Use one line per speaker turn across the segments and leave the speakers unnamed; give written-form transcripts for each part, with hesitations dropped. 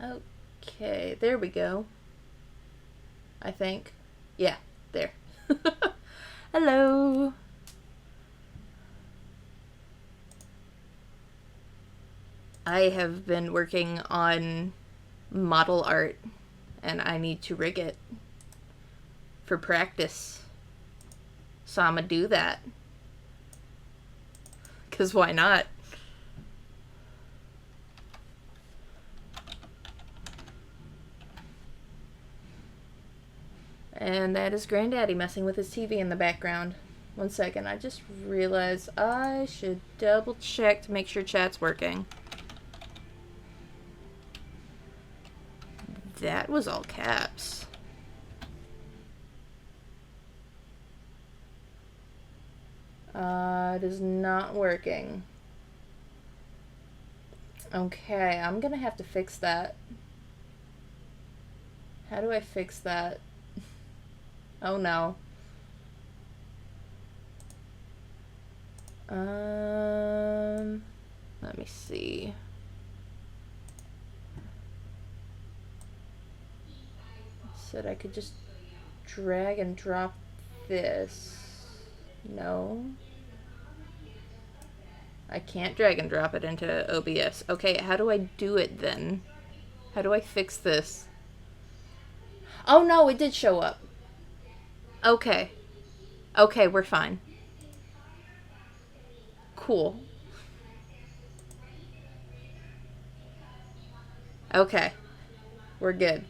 Okay, there we go. I think. Yeah, there. Hello. I have been working on model art and I need to rig it for practice. So I'm gonna do that. Because why not? And that is Granddaddy messing with his TV in the background. One second, I just realized I should double check to make sure chat's working. That was all caps. It is not working. Okay, I'm gonna have to fix that. How do I fix that? Oh no. Let me see. Said I could just drag and drop this. No. I can't drag and drop it into OBS. Okay, how do I do it then? How do I fix this? Oh no, it did show up. Okay. Okay, we're fine. Cool. Okay. We're good.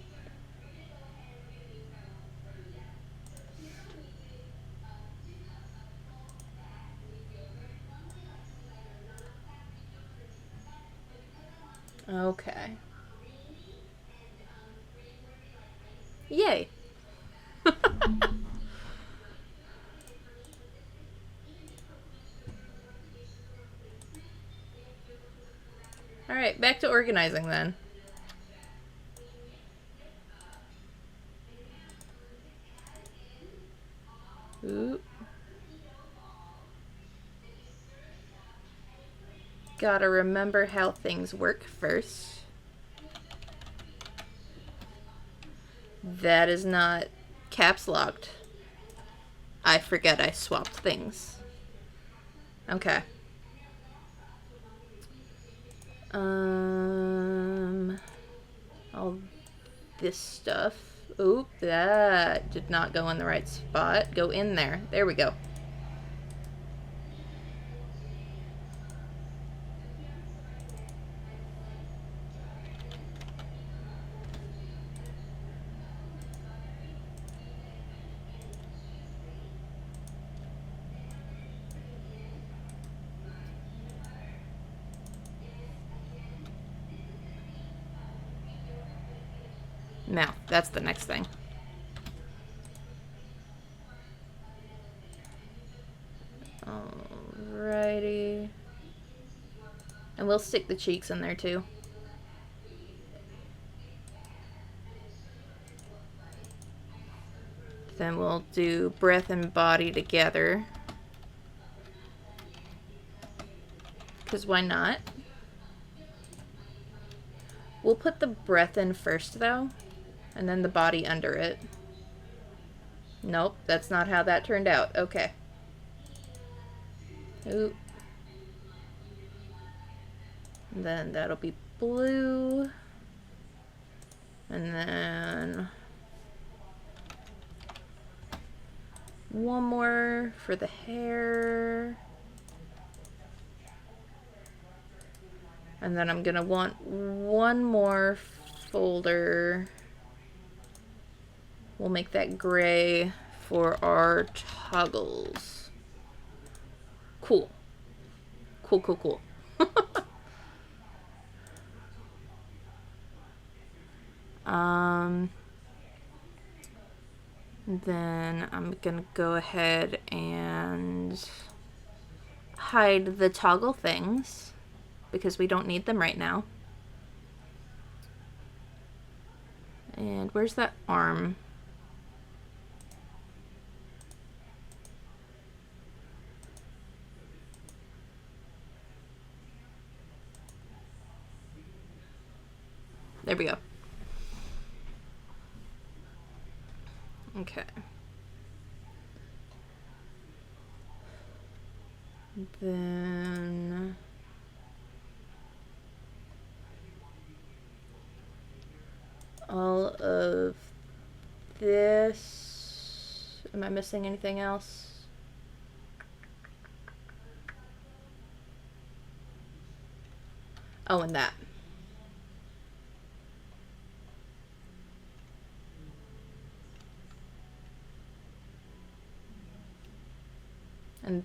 Okay. Yay. Alright, back to organizing then. Ooh. Gotta remember how things work first. That is not caps locked. I forget I swapped things. Okay. All this stuff. Oop, that did not go in the right spot. Go in there. There we go. Now, that's the next thing. Alrighty. And we'll stick the cheeks in there too. Then we'll do breath and body together. Because why not? We'll put the breath in first though, and then the body under it. Nope, that's not how that turned out. Okay. Oop. And then that'll be blue. And then one more for the hair. And then I'm gonna want one more folder. We'll make that gray for our toggles. Cool. Cool, cool, cool. Then I'm gonna go ahead and hide the toggle things because we don't need them right now. And where's that arm? There we go. Okay. Then all of this. Am I missing anything else? Oh, and that. And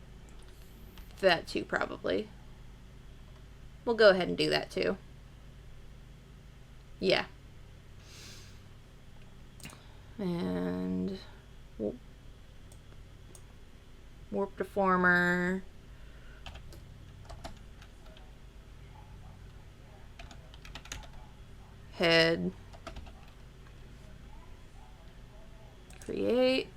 that too, probably. We'll go ahead and do that too. Yeah. And warp deformer. Head. Create.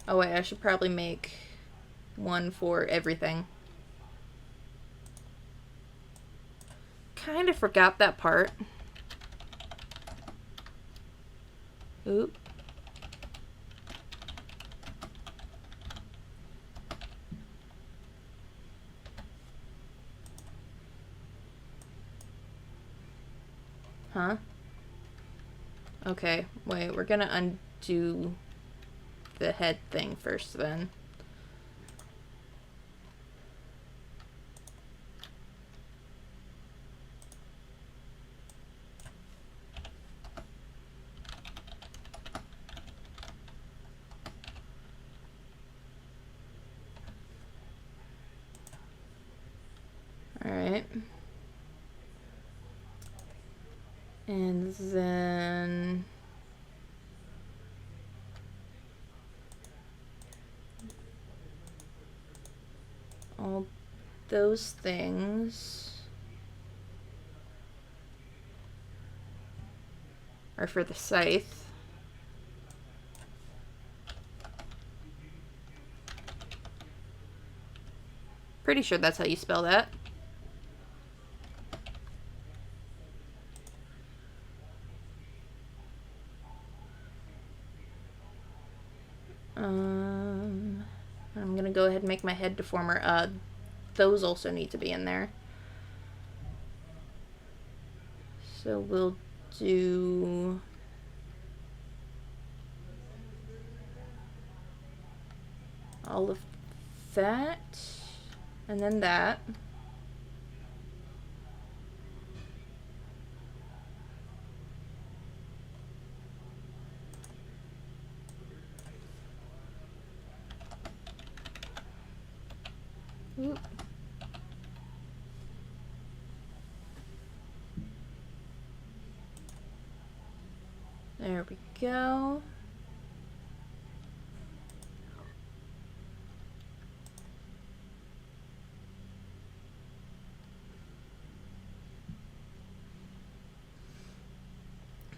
Oh wait, I should probably make one for everything. Kind of forgot that part. Oop. Huh? Okay, wait, we're gonna undo the head thing first then. Alright. And then all those things are for the scythe. Pretty sure that's how you spell that. I'm gonna go ahead and make my head deformer. Those also need to be in there. So we'll do all of that, and then that. Oop. There we go.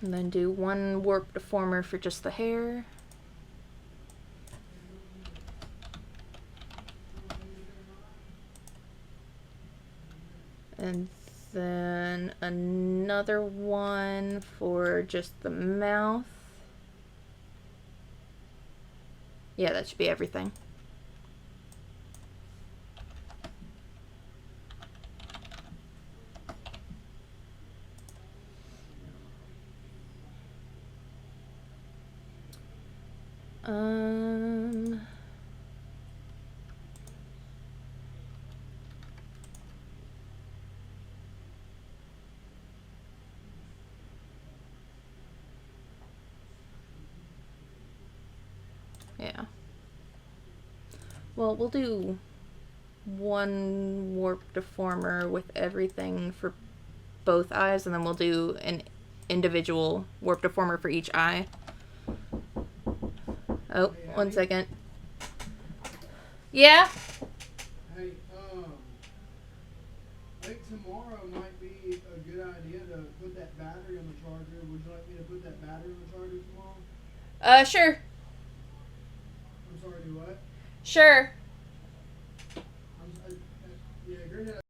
And then do one warp deformer for just the hair. And then another one for just the mouth. Yeah, that should be everything. Yeah. Well, we'll do one warp deformer with everything for both eyes, and then we'll do an individual warp deformer for each eye. Oh,
Hey,
1
Abby?
second. Yeah?
Hey, I think tomorrow might be a good idea to put that battery on the charger. Would you like me to put that battery on the charger tomorrow?
Sure.
I'm sorry, do what?
Sure.
Yeah, Granddad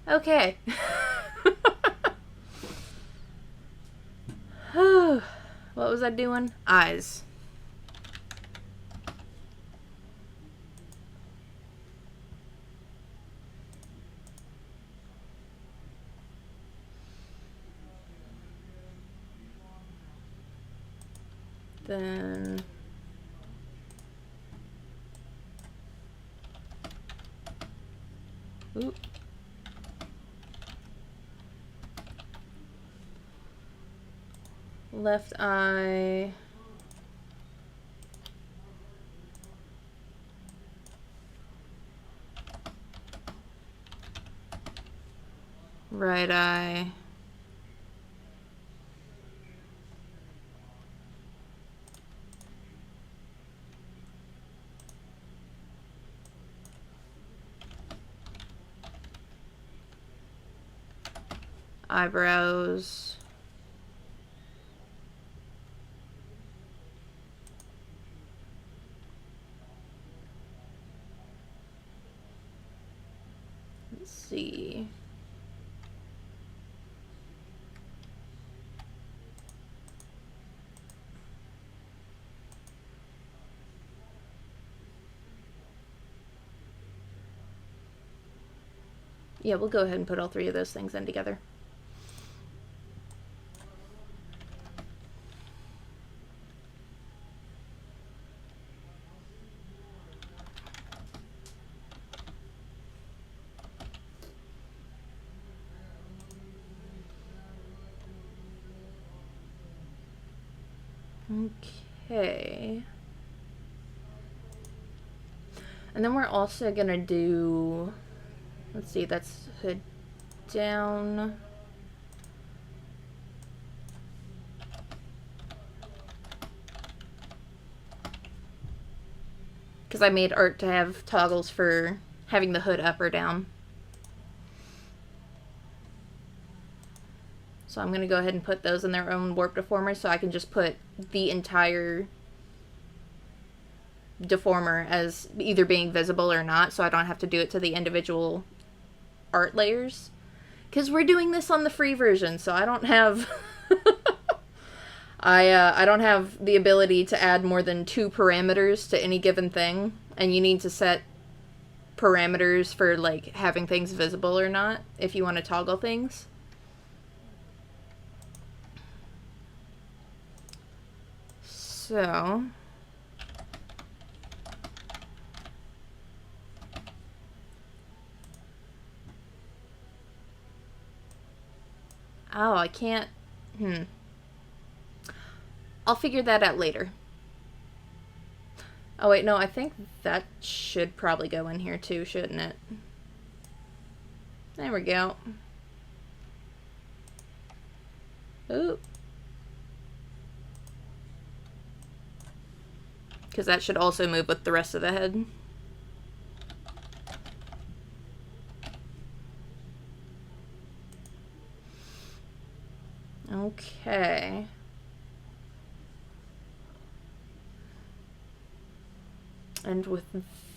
Okay. What was I doing? Eyes. Then oop. Left eye. Right eye. Eyebrows. Let's see. Yeah, we'll go ahead and put all three of those things in together. Okay. And then we're also gonna do, let's see, that's hood down. Because I made art to have toggles for having the hood up or down. So I'm going to go ahead and put those in their own warp deformer so I can just put the entire deformer as either being visible or not, so I don't have to do it to the individual art layers. Because we're doing this on the free version, so I don't have... I don't have the ability to add more than 2 parameters to any given thing, and you need to set parameters for, like, having things visible or not if you want to toggle things. So... Oh, I can't... I'll figure that out later. Oh, wait, no, I think that should probably go in here too, shouldn't it? There we go. Oop. Because that should also move with the rest of the head. Okay. And with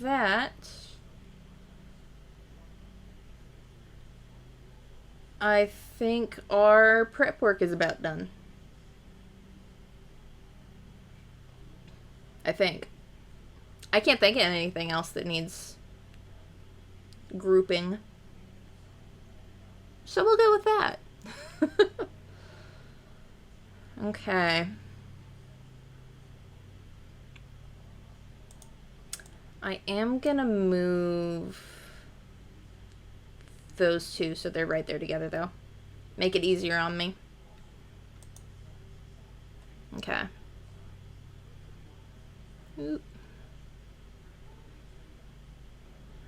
that, I think our prep work is about done. I think. I can't think of anything else that needs grouping. So we'll go with that. Okay. I am gonna move those two so they're right there together, though. Make it easier on me. Okay. Oop.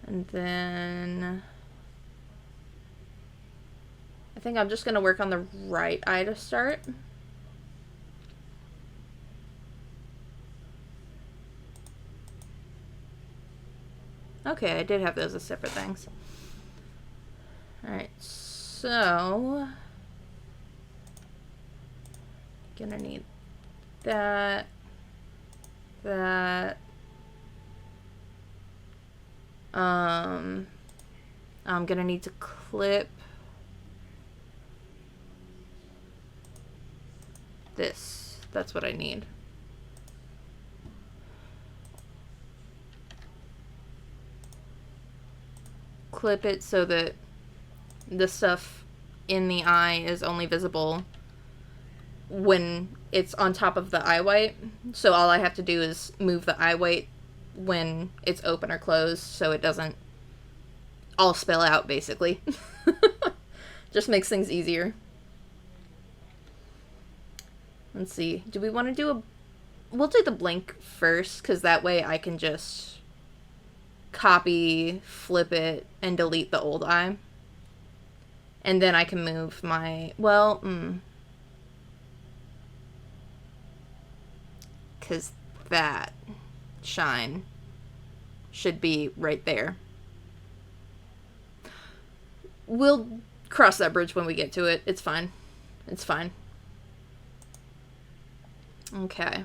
And then... I think I'm just gonna work on the right eye to start. Okay, I did have those as separate things. Alright, so... Gonna need that, that, I'm gonna need to clip this. That's what I need. Clip it so that the stuff in the eye is only visible when it's on top of the eye white. So all I have to do is move the eye white when it's open or closed so it doesn't all spill out, basically. Just makes things easier. Let's see. Do we want to do a... We'll do the blink first, because that way I can just copy, flip it, and delete the old eye. And then I can move my... Well, because that shine should be right there. We'll cross that bridge when we get to it. It's fine. It's fine. Okay.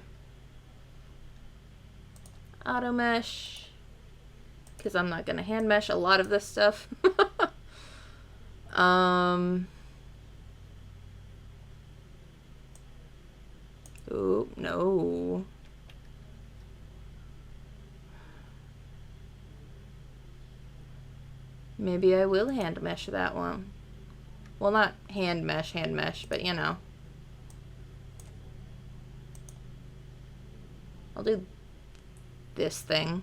Auto mesh. Because I'm not going to hand mesh a lot of this stuff. Oh, no. Maybe I will hand mesh that one. Well, not hand mesh, but you know. I'll do this thing.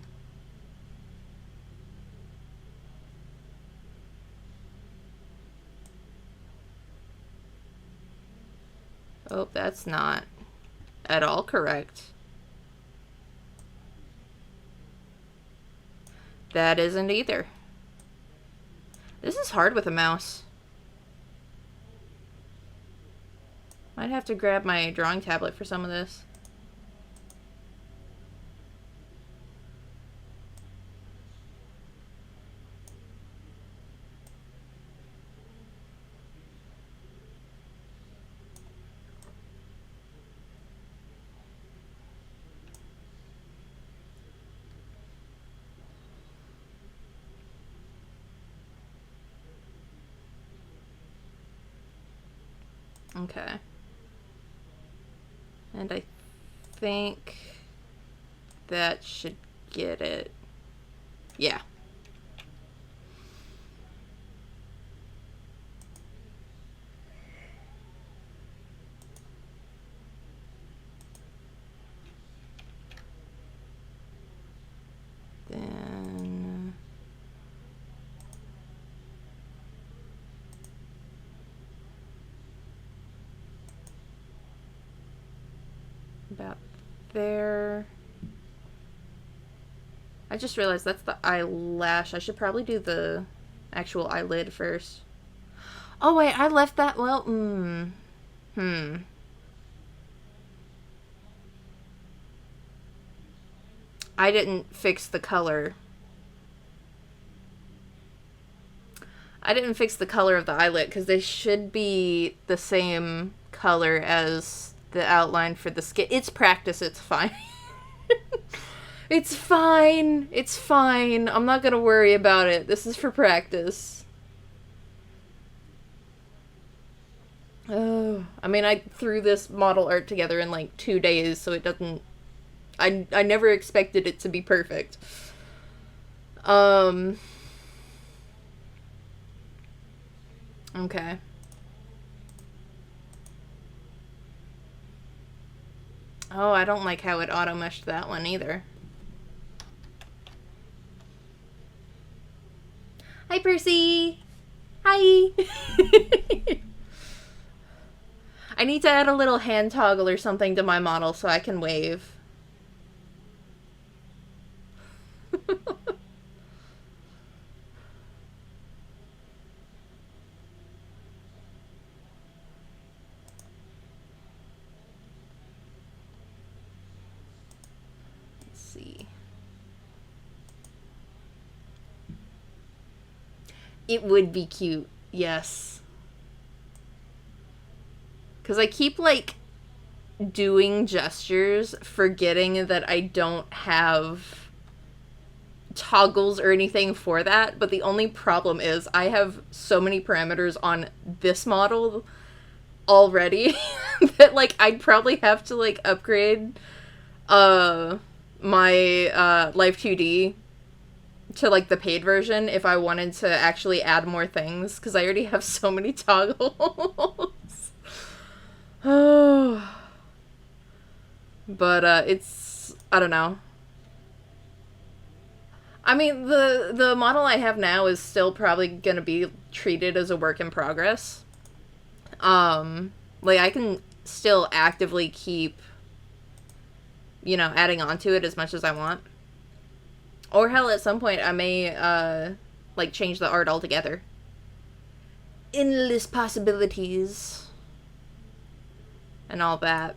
Oh, that's not at all correct. That isn't either. This is hard with a mouse. Might have to grab my drawing tablet for some of this. Okay. And I think that should get it. Yeah. Then about there. I just realized that's the eyelash. I should probably do the actual eyelid first. Oh wait, I left that. Well, I didn't fix the color. I didn't fix the color of the eyelid because they should be the same color as the outline for the skin. It's practice. It's fine. It's fine. It's fine. I'm not gonna worry about it. This is for practice. Oh, I mean, I threw this model art together in like 2 days, so it doesn't... I never expected it to be perfect. Okay. Oh, I don't like how it auto-meshed that one either. Hi, Percy! Hi! I need to add a little hand toggle or something to my model so I can wave. Let's see. It would be cute, yes. Because I keep, like, doing gestures, forgetting that I don't have toggles or anything for that, but the only problem is I have so many parameters on this model already that like I'd probably have to like upgrade my Live 2D to like the paid version if I wanted to actually add more things, because I already have so many toggles. Oh. But it's, I don't know. I mean, the model I have now is still probably gonna be treated as a work in progress. Like I can still actively keep, you know, adding on to it as much as I want. Or hell, at some point I may, like, change the art altogether. Endless possibilities. And all that.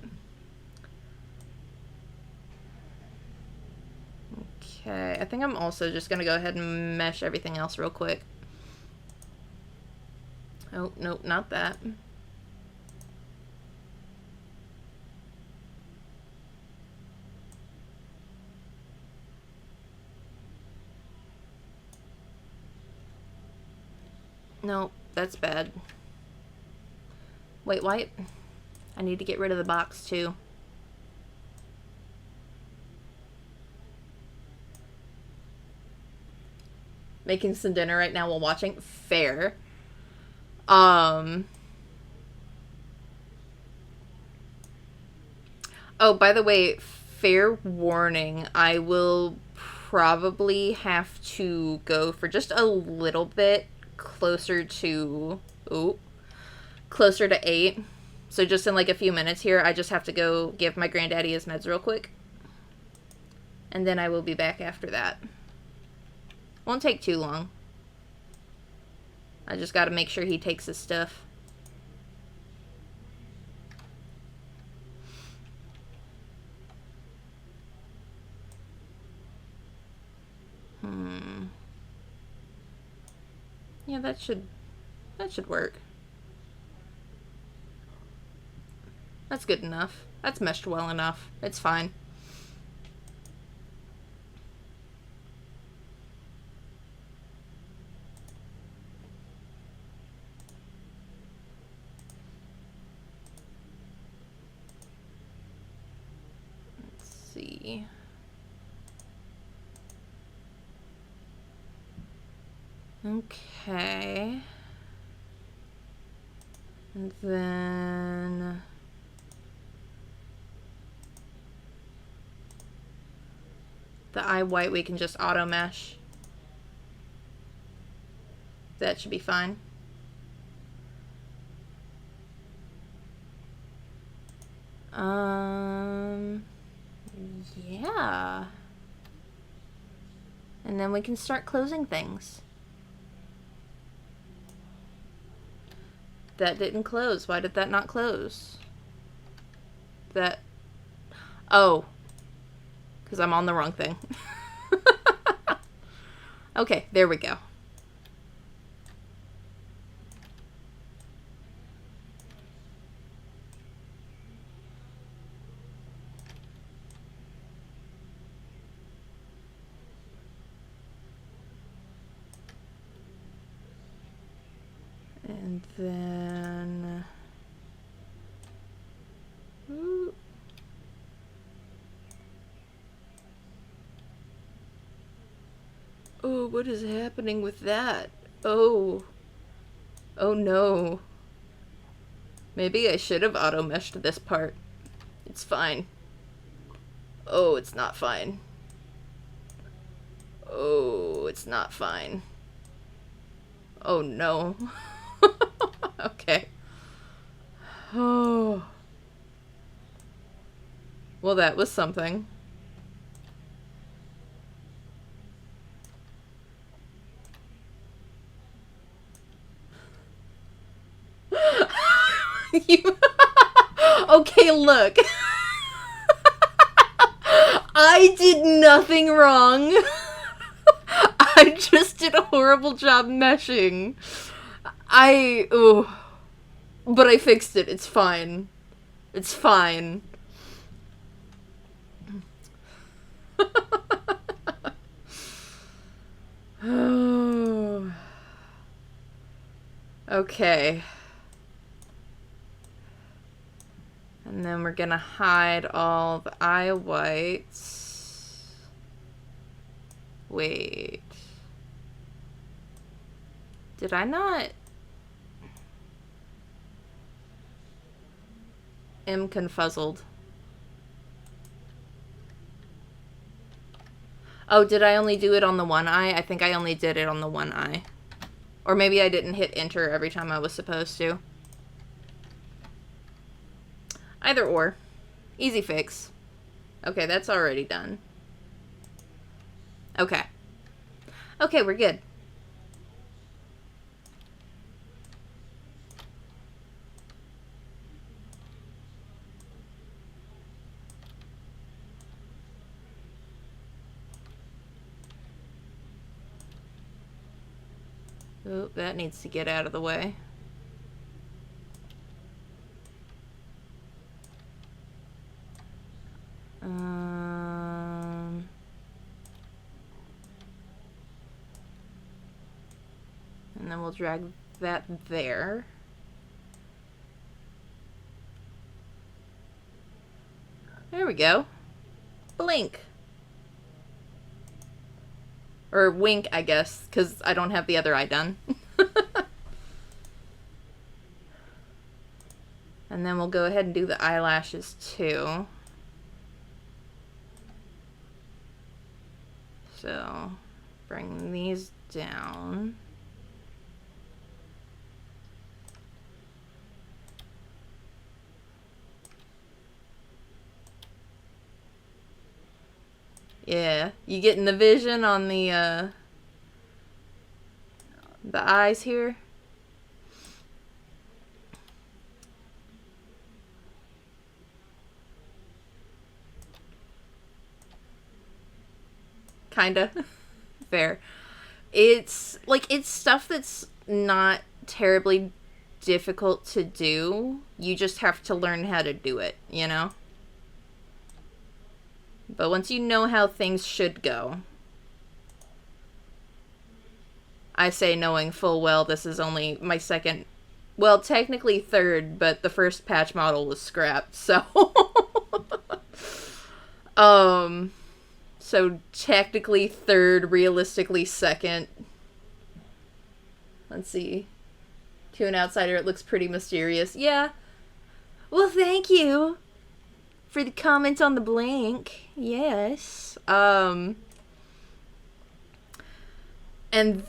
Okay, I think I'm also just gonna go ahead and mesh everything else real quick. Oh, nope, not that. Nope, that's bad. Wait, why? I need to get rid of the box, too. Making some dinner right now while watching. Fair. Oh, by the way, fair warning, I will probably have to go for just a little bit closer to... Ooh. Closer to 8. So just in like a few minutes here, I just have to go give my granddaddy his meds real quick. And then I will be back after that. Won't take too long. I just gotta make sure he takes his stuff. Yeah, that should work. That's good enough. That's meshed well enough. It's fine. Let's see. Okay. And then... the eye white we can just auto mesh. That should be fine. Yeah. And then we can start closing things. That didn't close. Why did that not close? That... Oh. Because I'm on the wrong thing. Okay, there we go. And then... Ooh. Oh, what is happening with that? Oh. Oh no. Maybe I should have auto-meshed this part. It's fine. Oh, it's not fine. Oh, it's not fine. Oh no. Okay. Oh. Well, that was something. Okay, look. I did nothing wrong. I just did a horrible job meshing. But I fixed it. It's fine. It's fine. Okay. And then we're gonna hide all the eye whites. Wait. Did I not? Am confuzzled. Oh, did I only do it on the one eye? I think I only did it on the one eye. Or maybe I didn't hit enter every time I was supposed to. Either or. Easy fix. Okay, that's already done. Okay. Okay, we're good. Oh, that needs to get out of the way. And then we'll drag that there. There we go. Blink. Or wink, I guess, because I don't have the other eye done. And then we'll go ahead and do the eyelashes too. So, bring these down. Yeah, you getting the vision on the eyes here? Kinda. Fair. It's, like, it's stuff that's not terribly difficult to do. You just have to learn how to do it, you know? But once you know how things should go, I say knowing full well this is only my second, well, technically third, but the first patch model was scrapped, so. So technically third, realistically second. Let's see. To an outsider, it looks pretty mysterious. Yeah. Well, thank you for the comment on the blank. Yes. And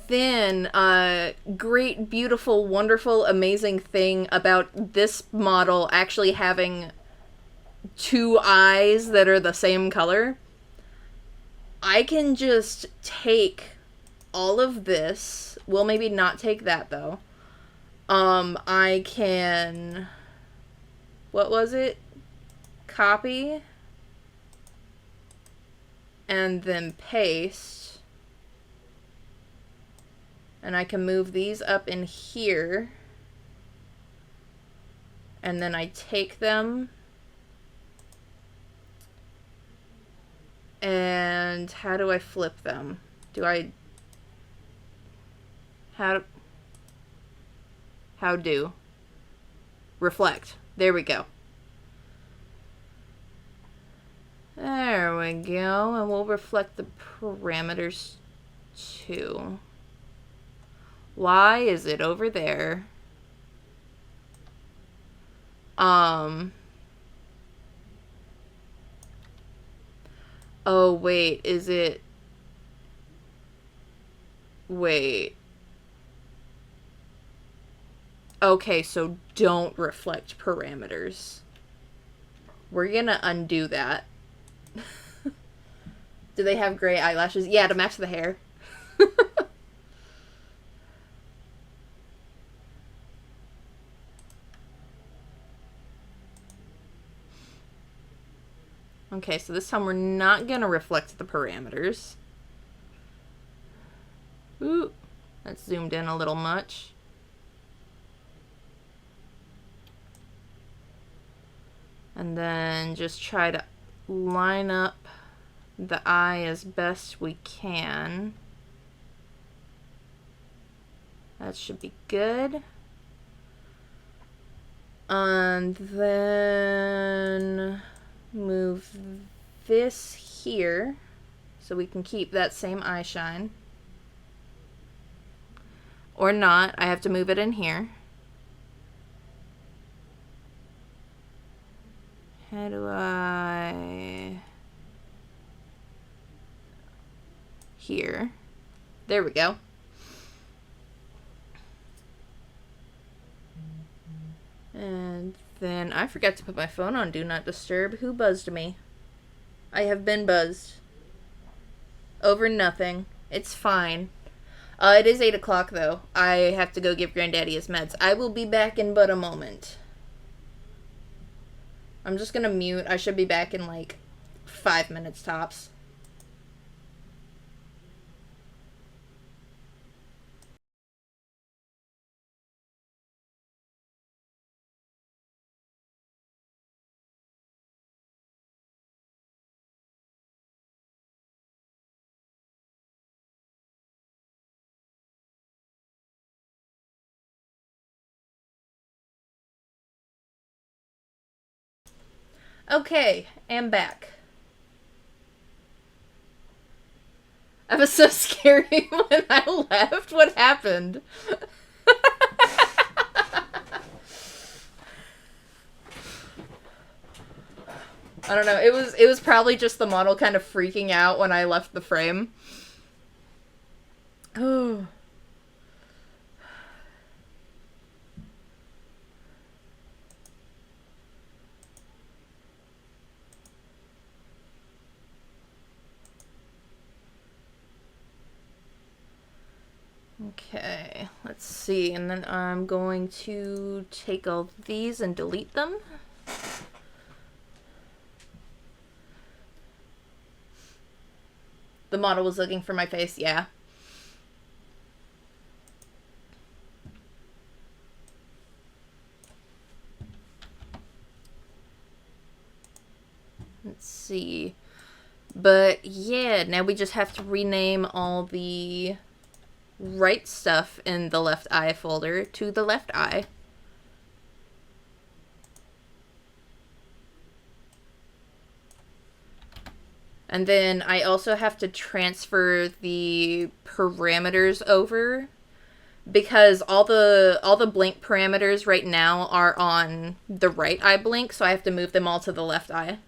then, great, beautiful, wonderful, amazing thing about this model actually having two eyes that are the same color. I can just take all of this. Well, maybe not take that, though. I can... What was it? Copy. And then paste. And I can move these up in here. And then I take them. And how do I flip them? Do I... How do? Reflect. There we go. There we go. And we'll reflect the parameters too. Why is it over there? Oh, wait, is it... Wait. Okay, so don't reflect parameters. We're gonna undo that. Do they have gray eyelashes? Yeah, to match the hair. Okay, so this time we're not gonna reflect the parameters. Ooh, that's zoomed in a little much. And then just try to line up the eye as best we can. That should be good. And then move this here so we can keep that same eye shine. Or not. I have to move it in here. How do I... Here. There we go. And then I forgot to put my phone on Do Not Disturb. Who buzzed me? I have been buzzed. Over nothing. It's fine. It is 8 o'clock, though. I have to go give Granddaddy his meds. I will be back in but a moment. I'm just gonna mute. I should be back in, like, 5 minutes tops. Okay, I'm back. I was so scary when I left. What happened? I don't know. It was probably just the model kind of freaking out when I left the frame. Oh. Okay, let's see. And then I'm going to take all these and delete them. The model was looking for my face, yeah. Let's see. But yeah, now we just have to rename all the right stuff in the left eye folder to the left eye. And then I also have to transfer the parameters over because all the blink parameters right now are on the right eye blink, so I have to move them all to the left eye.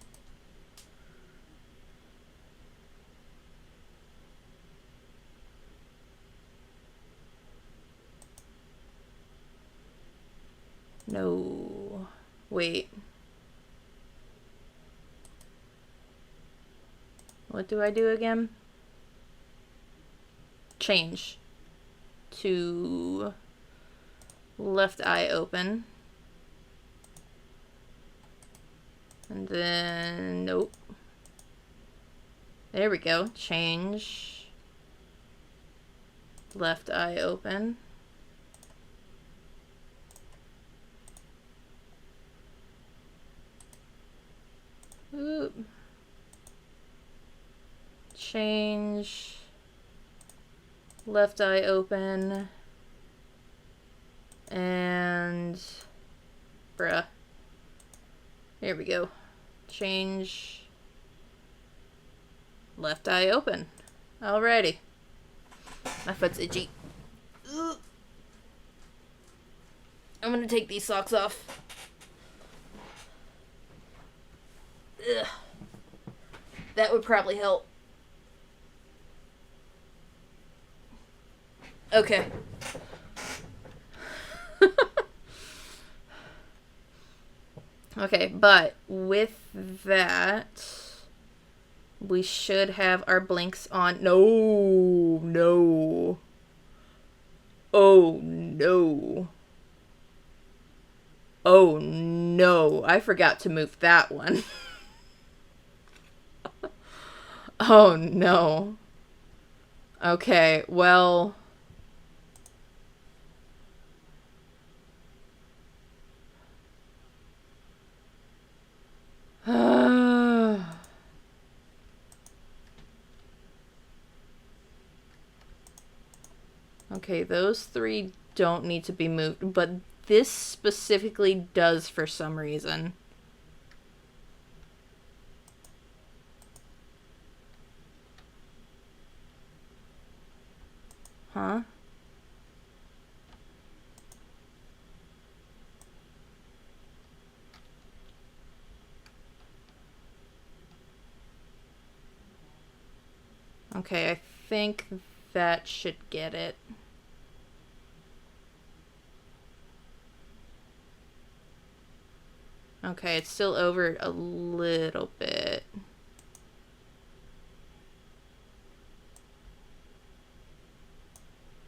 No. Wait. What do I do again? Change to left eye open. And then, nope. There we go. Change. Left eye open. Oop. Change. Left eye open. And... bruh. There we go. Change. Left eye open. Alrighty. My foot's itchy. Ugh. I'm gonna take these socks off. Ugh. That would probably help. Okay. Okay, but with that, we should have our blinks on. No, no. Oh, no. Oh, no. I forgot to move that one. Oh, no. Okay, well... Okay, those three don't need to be moved, but this specifically does for some reason. Huh? Okay, I think that should get it. Okay, it's still over a little bit.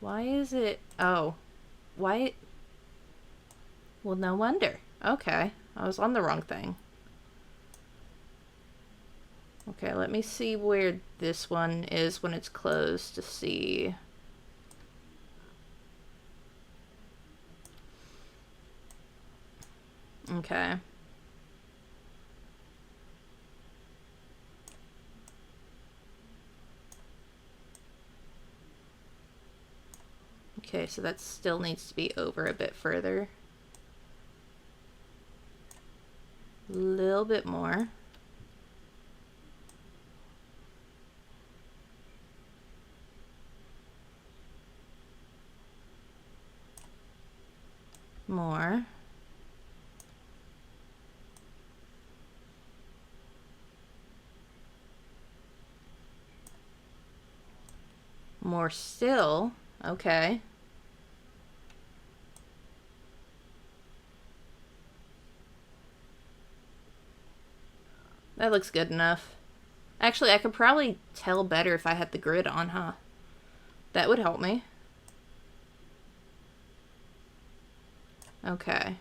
Why is it... Oh. Why... Well, no wonder. Okay, I was on the wrong thing. Okay, let me see where this one is when it's closed to see. Okay. Okay, so that still needs to be over a bit further. A little bit more. More. More still. Okay. That looks good enough. Actually, I could probably tell better if I had the grid on, huh? That would help me. Okay.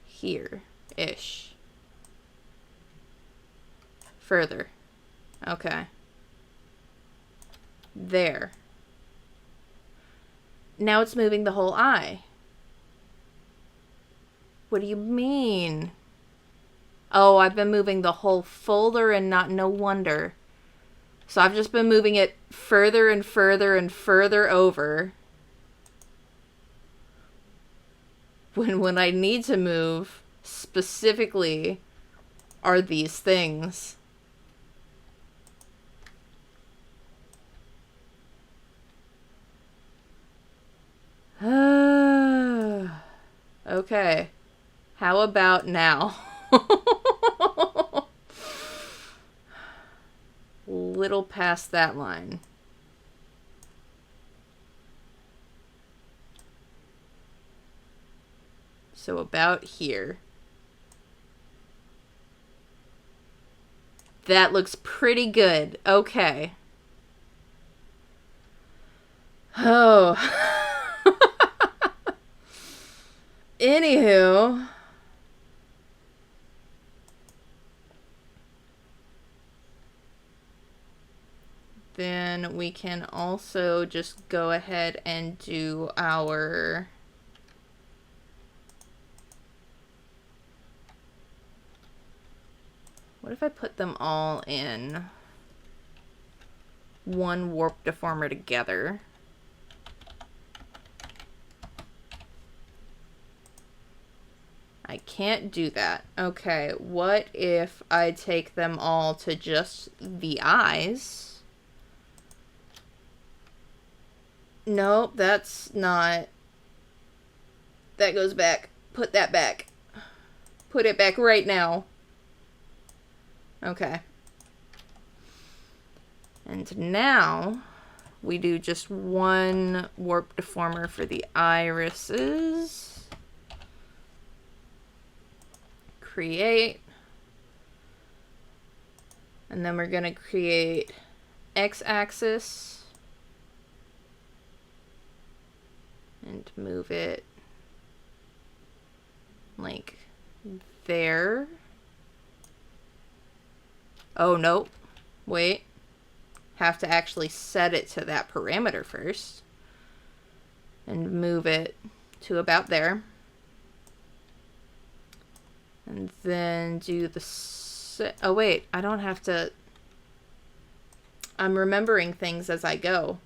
Here-ish. Further. Okay. There. Now it's moving the whole eye. What do you mean? Oh, I've been moving the whole folder and no wonder. So I've just been moving it further and further and further over. When I need to move specifically are these things. Okay. How about now? Little past that line. So about here. That looks pretty good. Okay. Oh. Anywho. Then we can also just go ahead and do our... What if I put them all in one warp deformer together? I can't do that. Okay, what if I take them all to just the eyes? Nope, that's not... That goes back. Put that back. Put it back right now. Okay. And now we do just one warp deformer for the irises. Create. And then we're going to create x-axis. And move it like there. Oh, nope. Wait. Have to actually set it to that parameter first. And move it to about there. And then do the... Oh, wait. I don't have to... I'm remembering things as I go.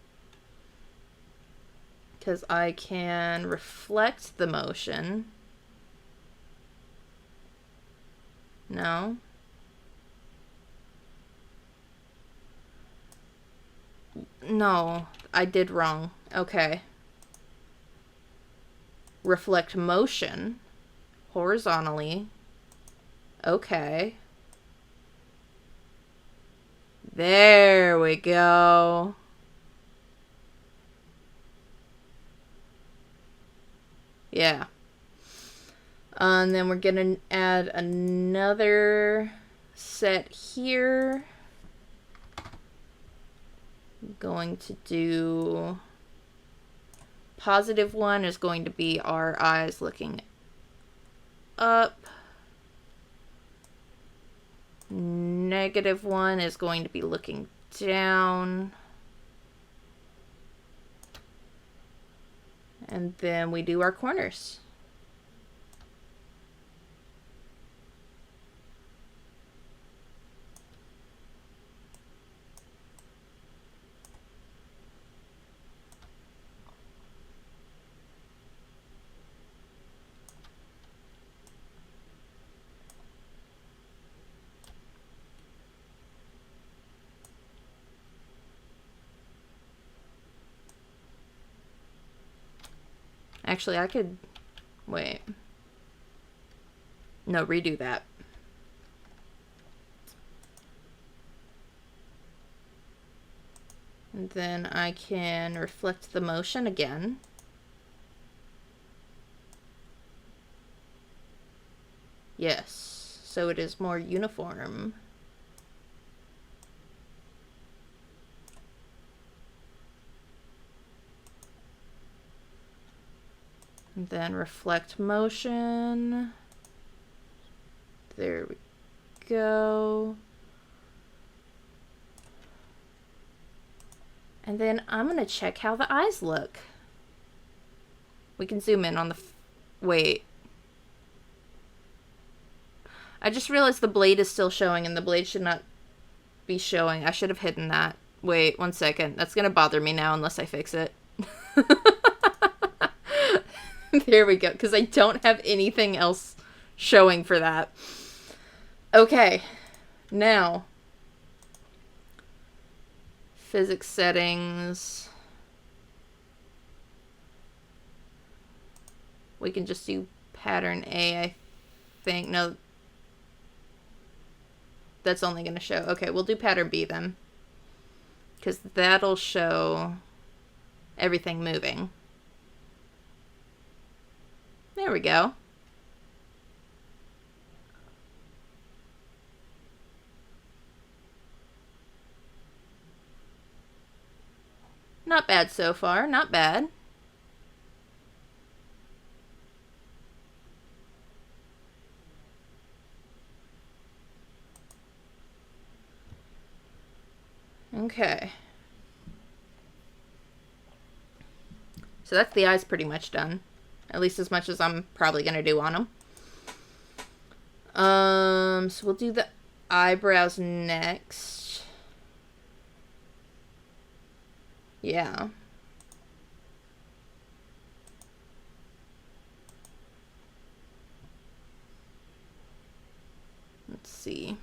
because I can reflect the motion. No. No, I did wrong. Okay. Reflect motion horizontally. Okay. There we go. Yeah. And then we're gonna add another set here. I'm going to do positive one is going to be our eyes looking up. Negative one is going to be looking down. And then we do our corners. Actually, I could... Wait. No, redo that. And then I can reflect the motion again. Yes, so it is more uniform. And then reflect motion. There we go. And then I'm going to check how the eyes look. We can zoom in on the... Wait. I just realized the blade is still showing and the blade should not be showing. I should have hidden that. Wait, 1 second. That's going to bother me now unless I fix it. There we go. Because I don't have anything else showing for that. Okay. Now. Physics settings. We can just do pattern A, I think. No. That's only going to show. Okay, we'll do pattern B then. Because that'll show everything moving. There we go. Not bad so far. Not bad. Okay. So that's the eyes pretty much done. At least as much as I'm probably going to do on them. So we'll do the eyebrows next. Yeah. Let's see.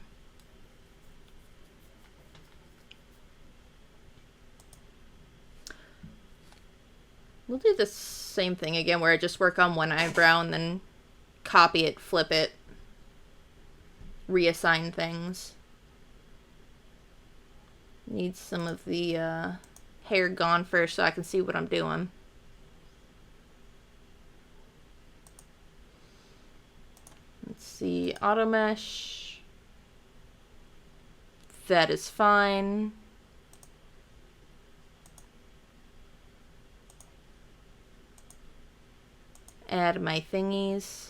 We'll do the same thing again where I just work on one eyebrow and then copy it, flip it, reassign things. Need some of the hair gone first so I can see what I'm doing. Let's see, auto mesh. That is fine. Add my thingies.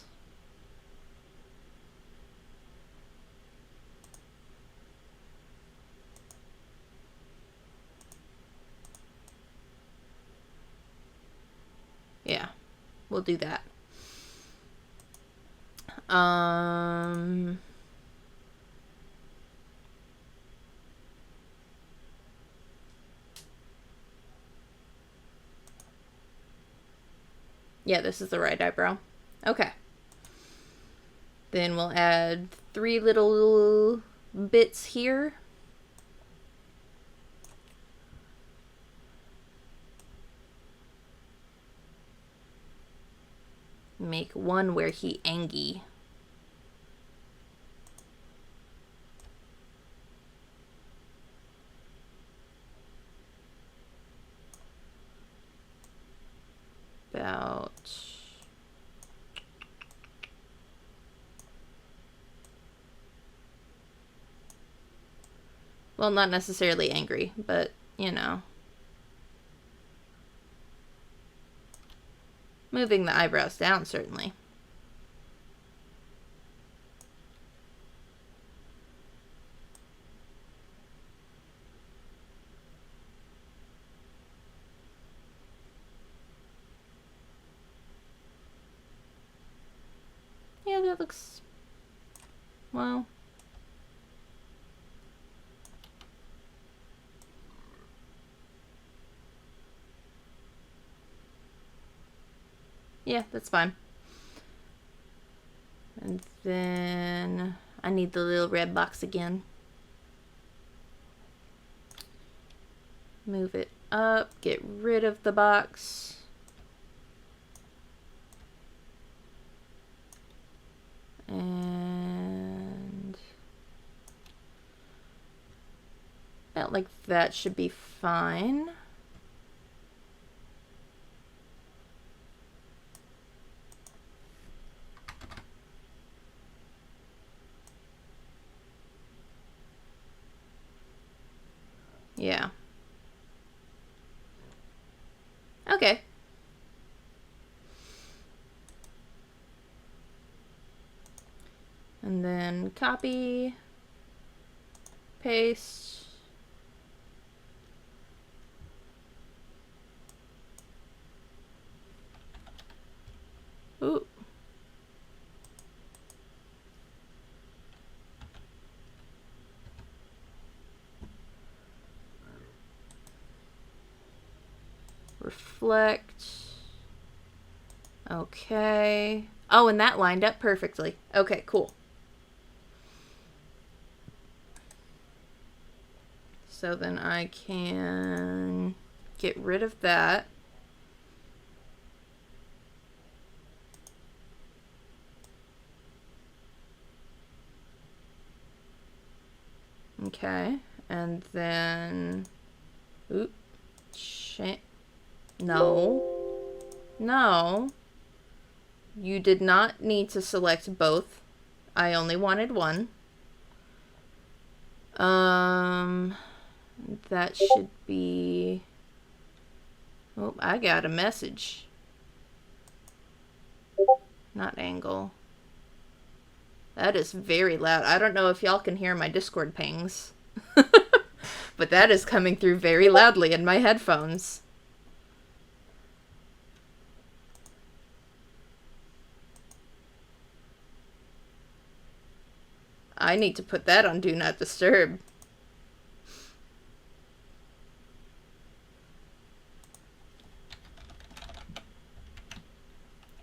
Yeah, we'll do that. Yeah, this is the right eyebrow. Okay. Then we'll add 3 little bits here. Make one where he angry. About well, not necessarily angry, but you know. Moving the eyebrows down, certainly. Yeah, that looks... well... yeah, that's fine. And then I need the little red box again. Move it up, get rid of the box. And about like that should be fine. Yeah. Okay. And then copy, paste. Ooh. Reflect. Okay. Oh, and that lined up perfectly. Okay, cool. So then I can get rid of that. Okay, and then, oop, shit, no, no, you did not need to select both. I only wanted one. That should be, oh, I got a message. Not angle. That is very loud. I don't know if y'all can hear my Discord pings. But that is coming through very loudly in my headphones. I need to put that on Do Not Disturb.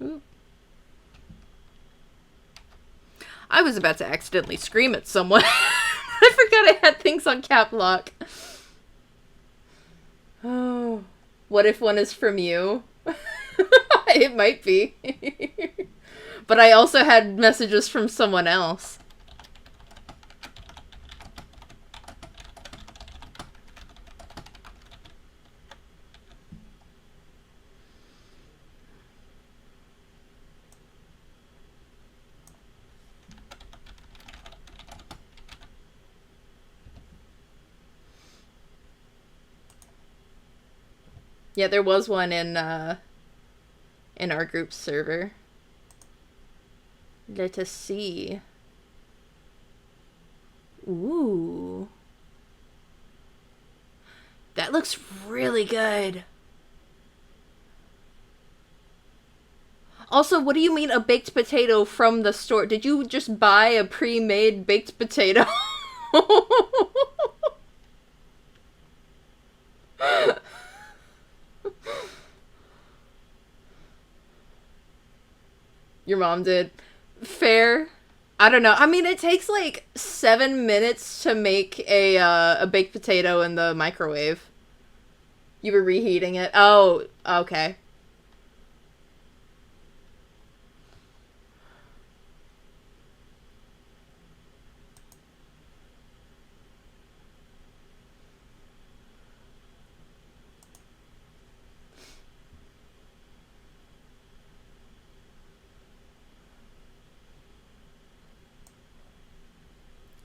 Ooh. I was about to accidentally scream at someone. I forgot I had things on cap lock. Oh. What if one is from you? It might be. But I also had messages from someone else. Yeah, there was one in our group server. Let us see. Ooh. That looks really good. Also, what do you mean a baked potato from the store? Did you just buy a pre-made baked potato? Your mom did. Fair. I don't know. I mean, it takes like 7 minutes to make a baked potato in the microwave. You were reheating it. Oh, okay.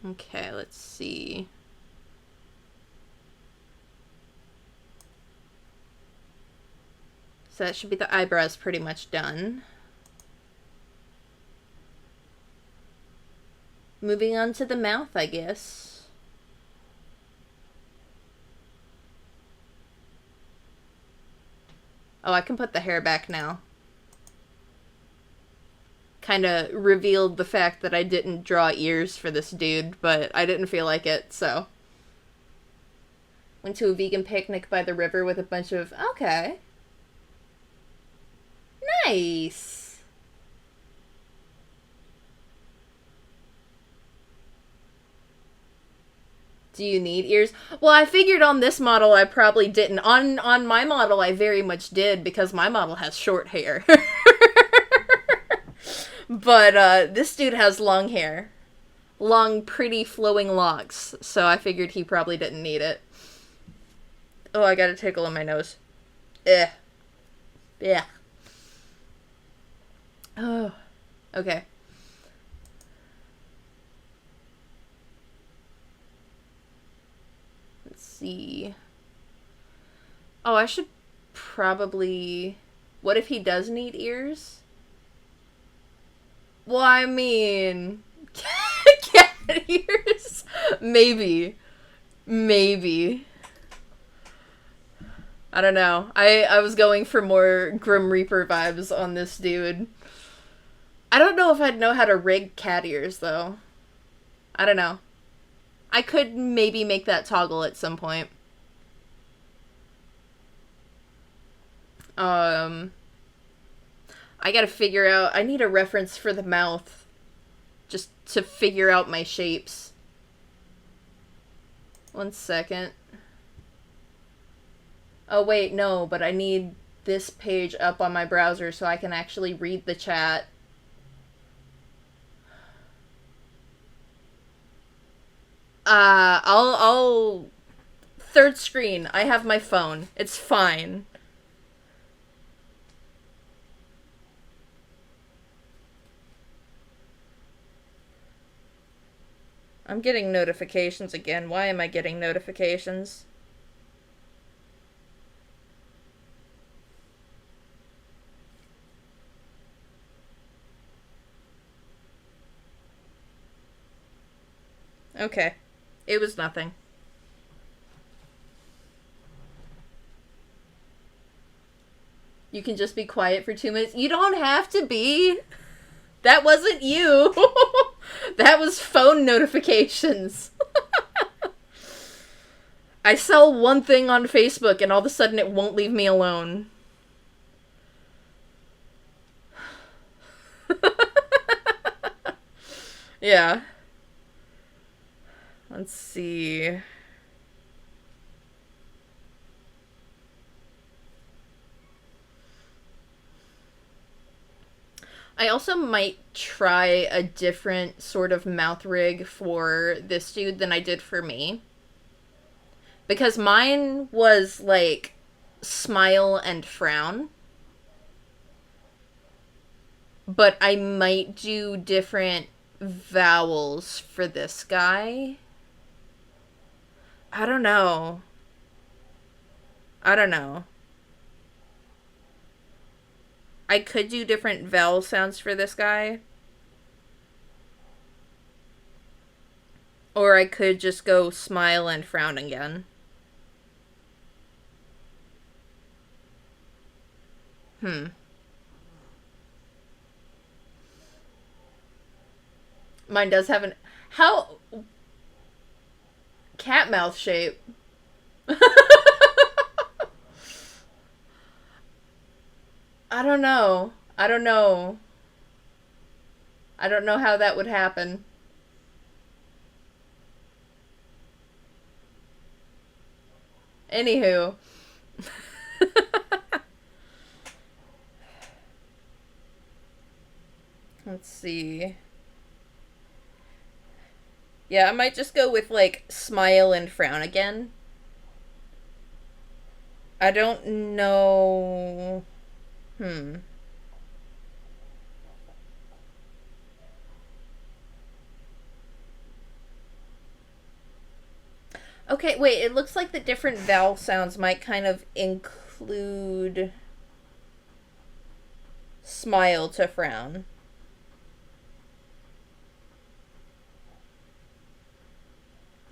Okay, let's see. So that should be the eyebrows pretty much done. Moving on to the mouth, I guess. Oh, I can put the hair back now. Kind of revealed the fact that I didn't draw ears for this dude, but I didn't feel like it, so. Went to a vegan picnic by the river with a bunch of... Okay. Nice. Do you need ears? Well, I figured on this model I probably didn't. On my model I very much did because my model has short hair. But this dude has long hair. Long, pretty, flowing locks. So I figured he probably didn't need it. Oh, I got a tickle in my nose. Ugh. Yeah. Oh. Okay. Let's see. Oh, I should probably... What if he does need ears? Well, I mean... cat ears? Maybe. Maybe. I don't know. I was going for more Grim Reaper vibes on this dude. I don't know if I'd know how to rig cat ears, though. I don't know. I could maybe make that toggle at some point. I gotta figure out... I need a reference for the mouth. Just to figure out my shapes. 1 second. Oh, wait, no, but I need this page up on my browser so I can actually read the chat. I'll... Third screen. I have my phone. It's fine. I'm getting notifications again. Why am I getting notifications? Okay. It was nothing. You can just be quiet for 2 minutes. You don't have to be. That wasn't you. That was phone notifications. I sell one thing on Facebook and all of a sudden it won't leave me alone. Yeah. Let's see. I also might try a different sort of mouth rig for this dude than I did for me. Because mine was like smile and frown. But I might do different vowels for this guy. I don't know. I don't know. I could do different vowel sounds for this guy. Or I could just go smile and frown again. Mine does have an... How... Cat mouth shape. I don't know. I don't know. I don't know how that would happen. Anywho. Let's see. Yeah, I might just go with, like, smile and frown again. I don't know. Okay, wait, it looks like the different vowel sounds might kind of include smile to frown.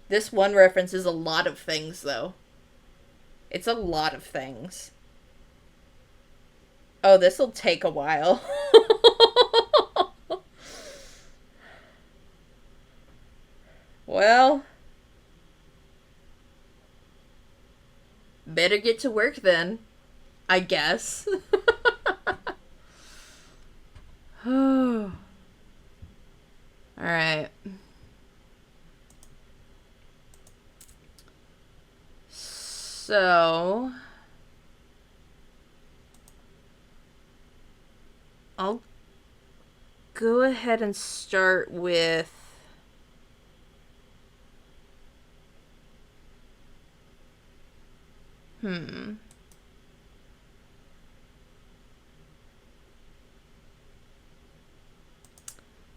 This one reference is a lot of things, though. It's a lot of things. Oh, this'll take a while. Well, better get to work then, I guess. Alright. So, I'll go ahead and start with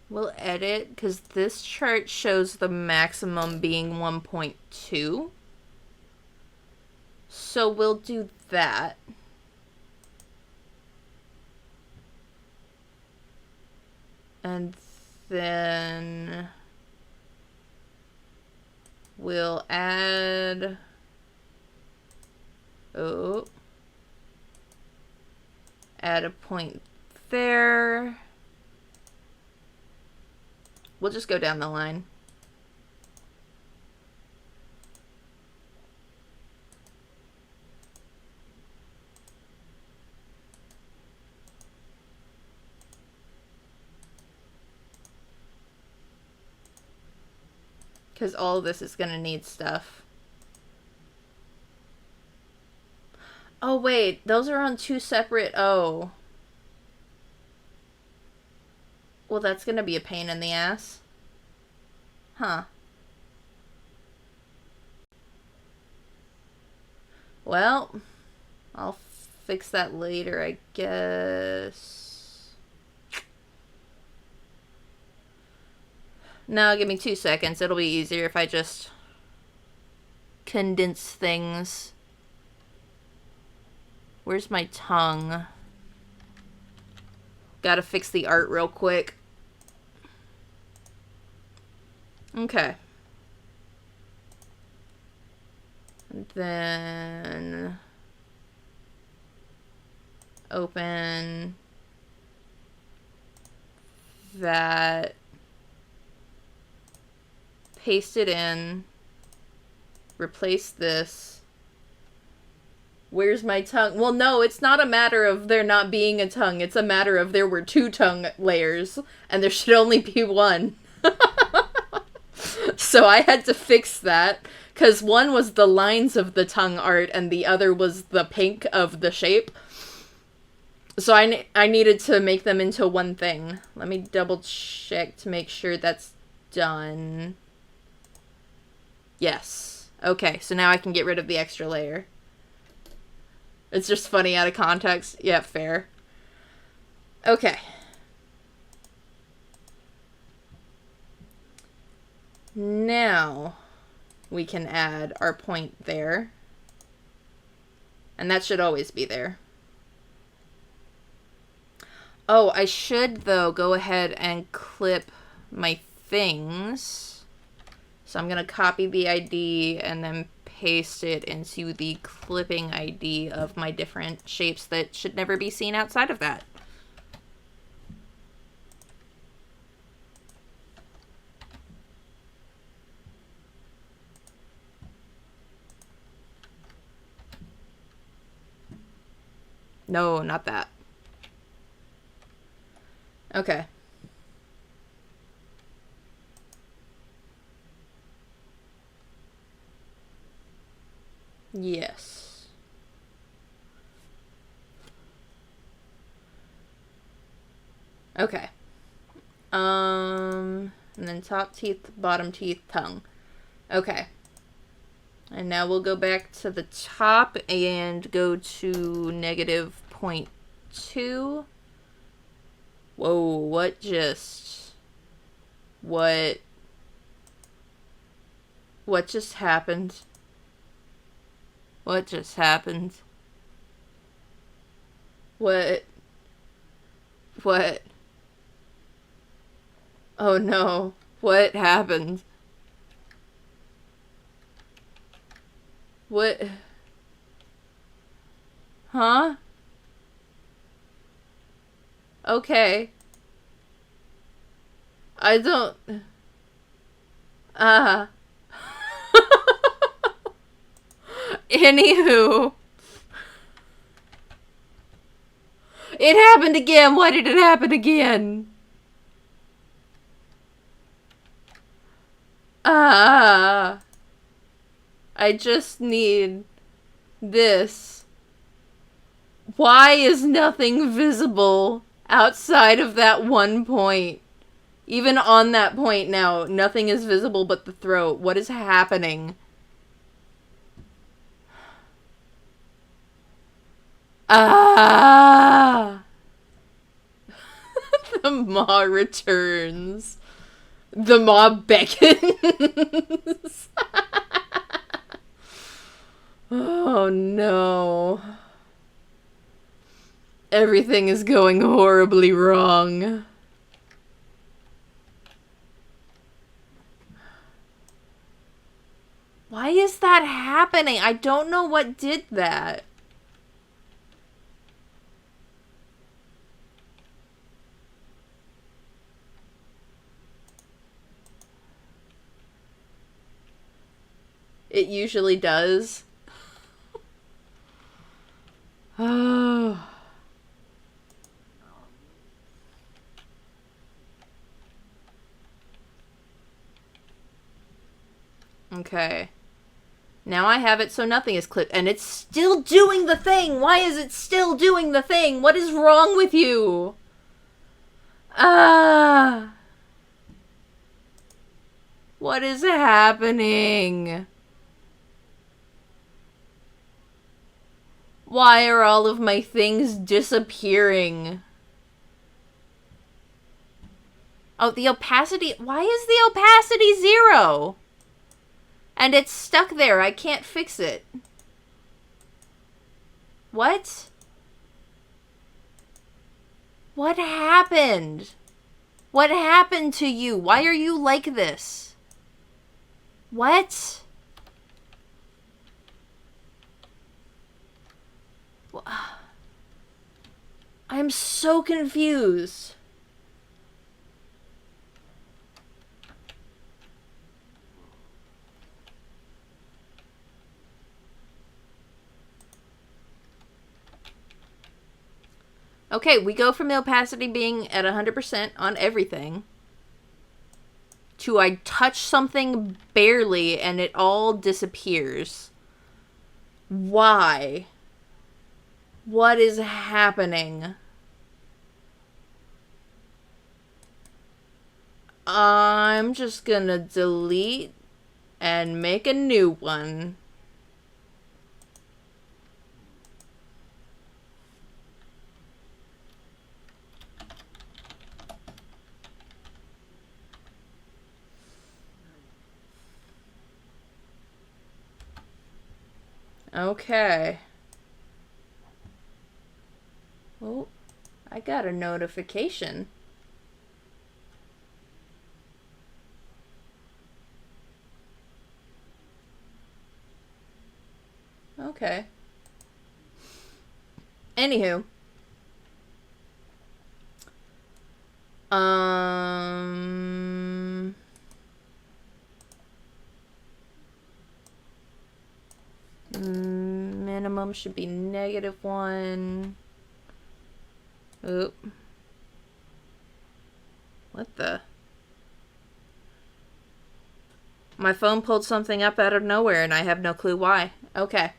we'll edit, because this chart shows the maximum being 1.2. So we'll do that. And then we'll add... Oh. Add a point there. We'll just go down the line. Because all of this is going to need stuff. Oh, wait. Those are on two separate... Oh. Well, that's going to be a pain in the ass. Huh. Well, I'll fix that later, I guess. No, give me 2 seconds. It'll be easier if I just condense things. Where's my tongue? Gotta fix the art real quick. Okay. And then open that, paste it in, replace this. Where's my tongue? Well, no, it's not a matter of there not being a tongue. It's a matter of there were 2 tongue layers, and there should only be 1. So I had to fix that, because one was the lines of the tongue art, and the other was the pink of the shape. So I needed to make them into one thing. Let me double check to make sure that's done. Yes. Okay, so now I can get rid of the extra layer. It's just funny out of context. Yeah, fair. Okay. Now we can add our point there. And that should always be there. Oh, I should, though, go ahead and clip my things. So I'm going to copy the ID and then paste it into the clipping ID of my different shapes that should never be seen outside of that. No, not that. Okay. Yes. Okay. And then top teeth, bottom teeth, tongue. Okay. And now we'll go back to the top and go to negative 0.2. Whoa, what just happened? What just happened? What? Oh no. What happened? What? Huh? Okay. I don't... Anywho. It happened again. Why did it happen again? I just need this. Why is nothing visible outside of that one point? Even on that point now, nothing is visible but the throat. What is happening? The maw returns. The maw beckons. Oh no. Everything is going horribly wrong. Why is that happening? I don't know what did that. It usually does. Oh. Okay. Now I have it so nothing is clipped. And it's still doing the thing! Why is it still doing the thing? What is wrong with you? What is happening? Why are all of my things disappearing? Oh, the opacity... Why is the opacity 0? And it's stuck there. I can't fix it. What? What happened? What happened to you? Why are you like this? What? I'm so confused. Okay, we go from the opacity being at 100% on everything to I touch something barely and it all disappears. Why? What is happening? I'm just gonna delete and make a new one. Okay. Oh, I got a notification. Okay. Anywho. Minimum should be -1. Oop. What the? My phone pulled something up out of nowhere and I have no clue why. Okay.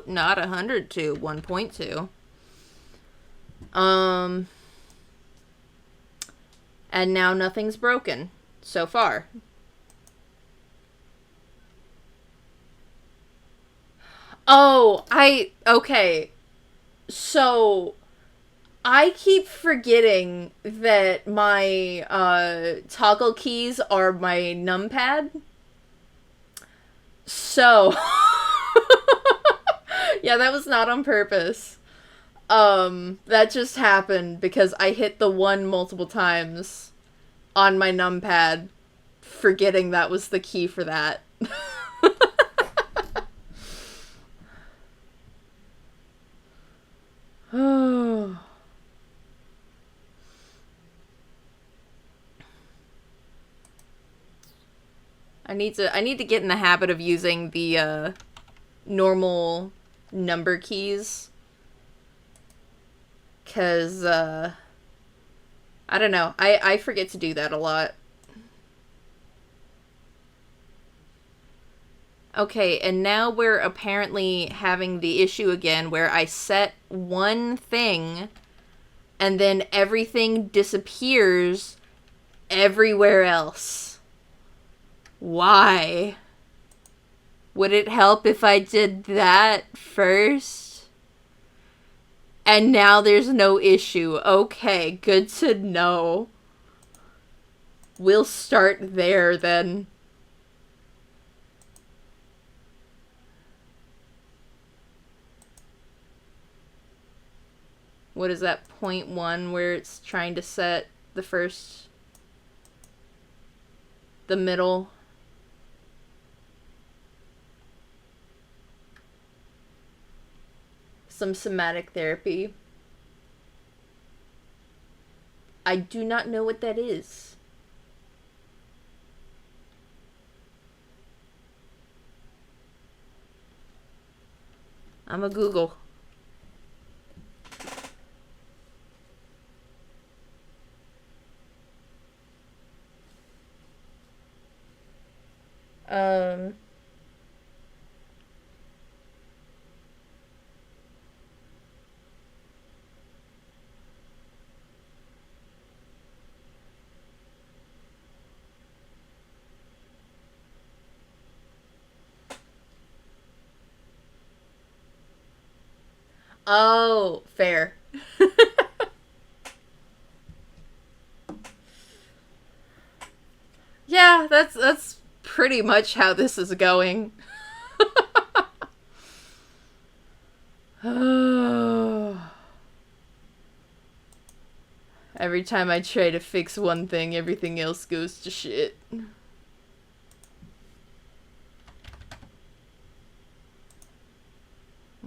Nope, not 102, 1.2. And now nothing's broken so far. Oh, okay. So, I keep forgetting that my toggle keys are my numpad. So, yeah, that was not on purpose. That just happened because I hit the 1 multiple times on my numpad, forgetting that was the key for that. Oh. I need to get in the habit of using the normal number keys. 'Cause I don't know. I forget to do that a lot. Okay, and now we're apparently having the issue again where I set one thing and then everything disappears everywhere else. Why? Would it help if I did that first? And now there's no issue. Okay, good to know. We'll start there then. What is that, 0.1 where it's trying to set the first, the middle? Some somatic therapy. I do not know what that is. I'm a Google. Oh, fair. Yeah, that's pretty much how this is going. Every time I try to fix one thing, everything else goes to shit.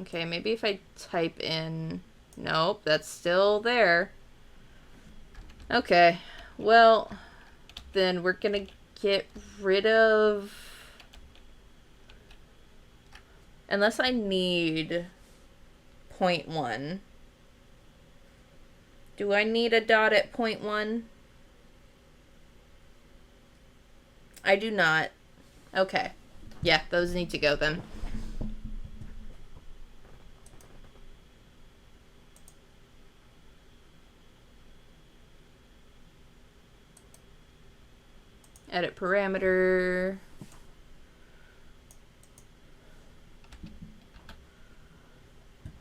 Okay, maybe if I type in... Nope, that's still there. Okay, well, then we're gonna get rid of... Unless I need 0.1. Do I need a dot at 0.1? I do not. Okay. Yeah, those need to go then. Edit parameter.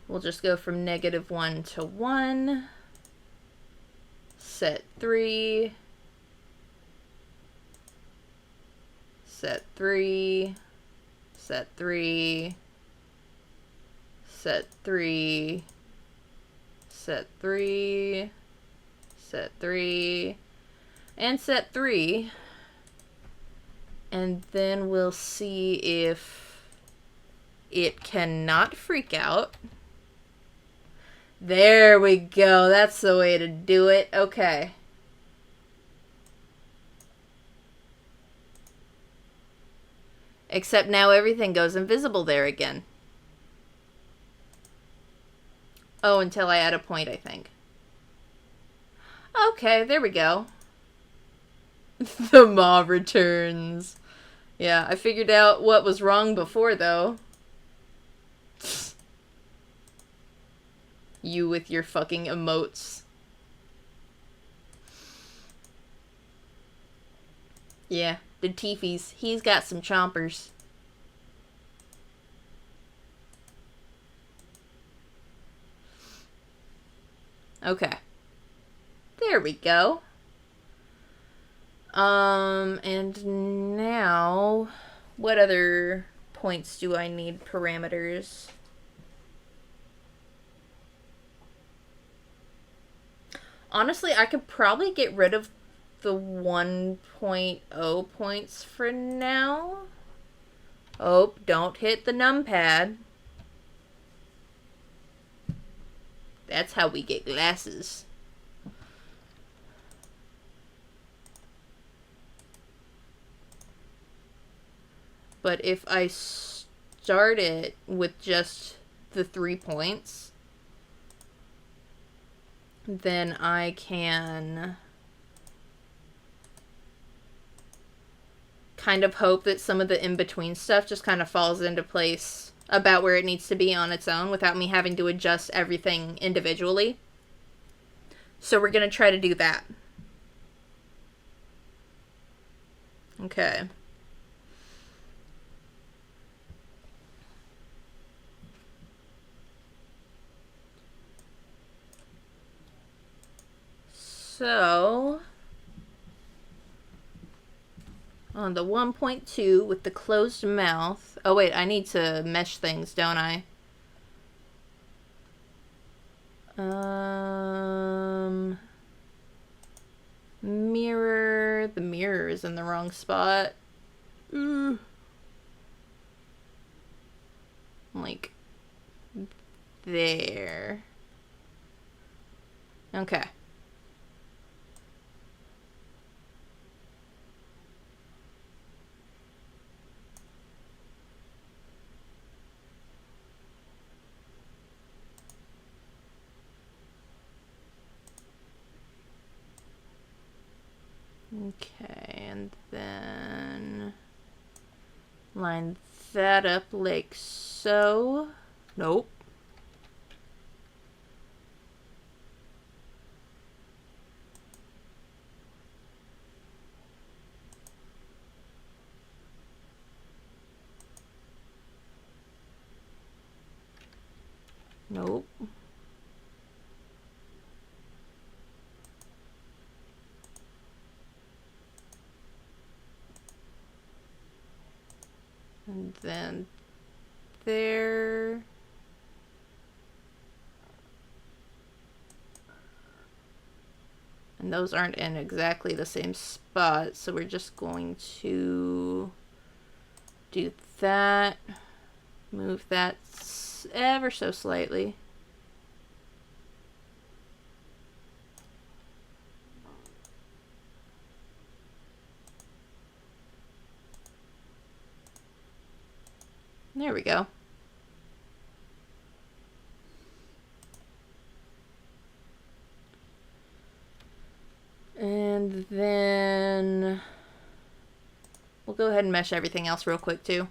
We'll just go from -1 to 1. Set 3. Set 3. Set 3. Set 3. Set 3. Set 3. And set 3. And then we'll see if it cannot freak out. There we go. That's the way to do it. Okay. Except now everything goes invisible there again. Oh, until I add a point, I think. Okay, there we go. The maw returns. Yeah, I figured out what was wrong before, though. You with your fucking emotes. Yeah, the Tiefys. He's got some chompers. Okay. There we go. And now, what other points do I need? Parameters. Honestly, I could probably get rid of the 1.0 points for now. Oh, don't hit the numpad. That's how we get glasses. But if I start it with just the 3 points, then I can kind of hope that some of the in-between stuff just kind of falls into place about where it needs to be on its own without me having to adjust everything individually. So we're going to try to do that. Okay. So, on the 1.2 with the closed mouth. Oh wait, I need to mesh things, don't I? Mirror. The mirror is in the wrong spot. Like, there. Okay. Okay, and then line that up like so. Nope. Nope. And then there. And those aren't in exactly the same spot, so we're just going to do that. Move that ever so slightly. There we go. And then we'll go ahead and mesh everything else real quick too.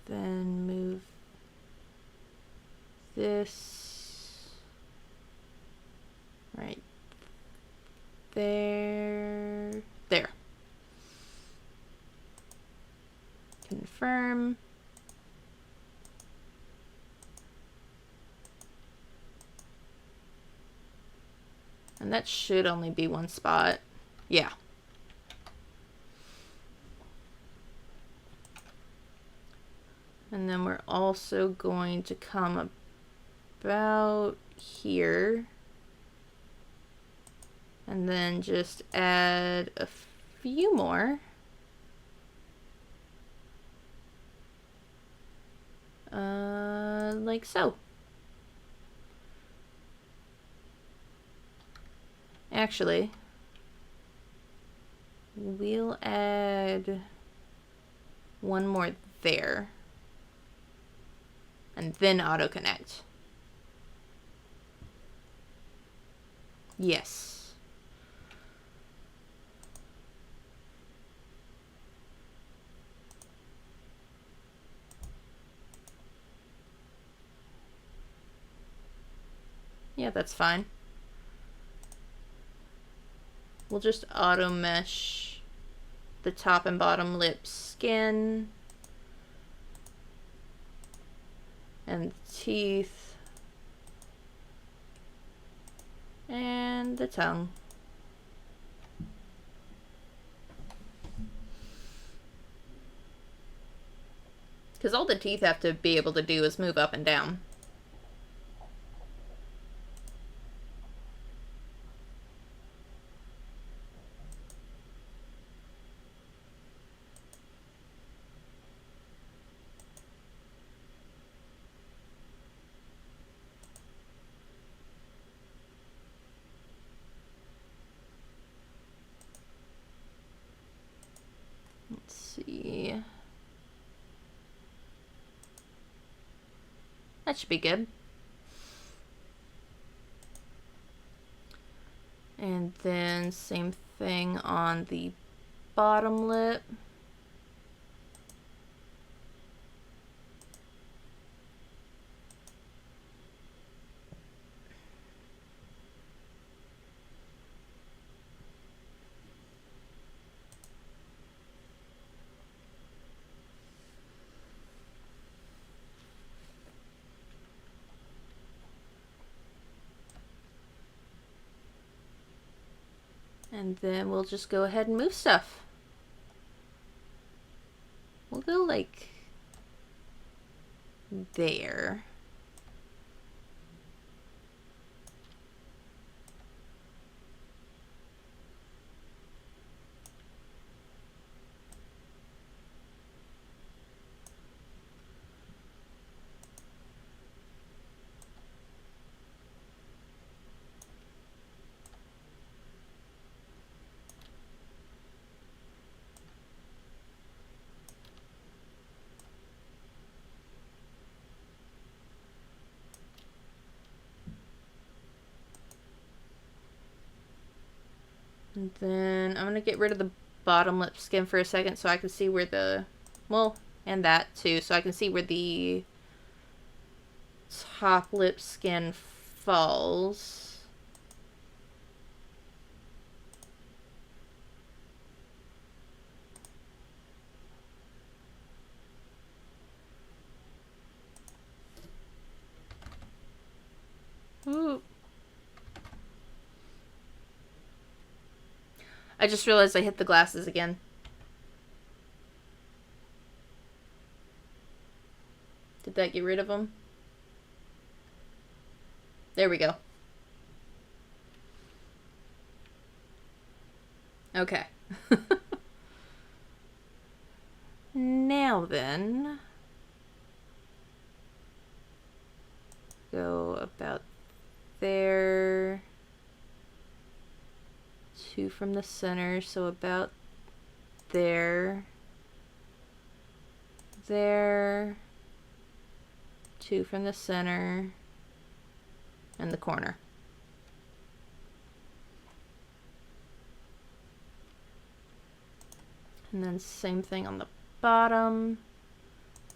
Then move this right there. There. Confirm. And that should only be one spot. Yeah. And then we're also going to come about here. And then just add a few more. Like so. Actually, We'll add one more there. And then auto connect. Yes. Yeah, that's fine. We'll just auto mesh the top and bottom lip skin and teeth and the tongue. Because all the teeth have to be able to do is move up and down. Let's see. That should be good. And then same thing on the bottom lip. And then we'll just go ahead and move stuff. We'll go like there. And then I'm going to get rid of the bottom lip skin for a second so I can see where the, well, and that too, so I can see where the top lip skin falls. Ooh. I just realized I hit the glasses again. Did that get rid of them? There we go. Okay. Now then, go about there. 2 from the center, so about there. There. 2 from the center. And the corner. And then same thing on the bottom.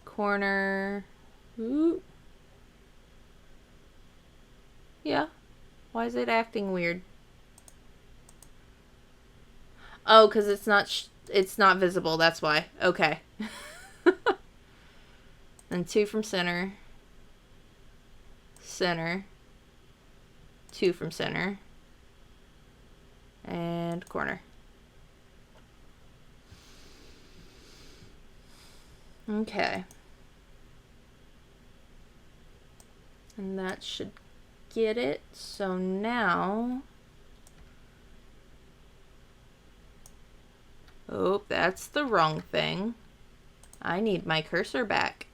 Corner. Ooh. Yeah. Why is it acting weird? Oh, because it's not visible. That's why. Okay. And 2 from center. Center. 2 from center. And corner. Okay. And that should get it. So now... Oh, that's the wrong thing. I need my cursor back.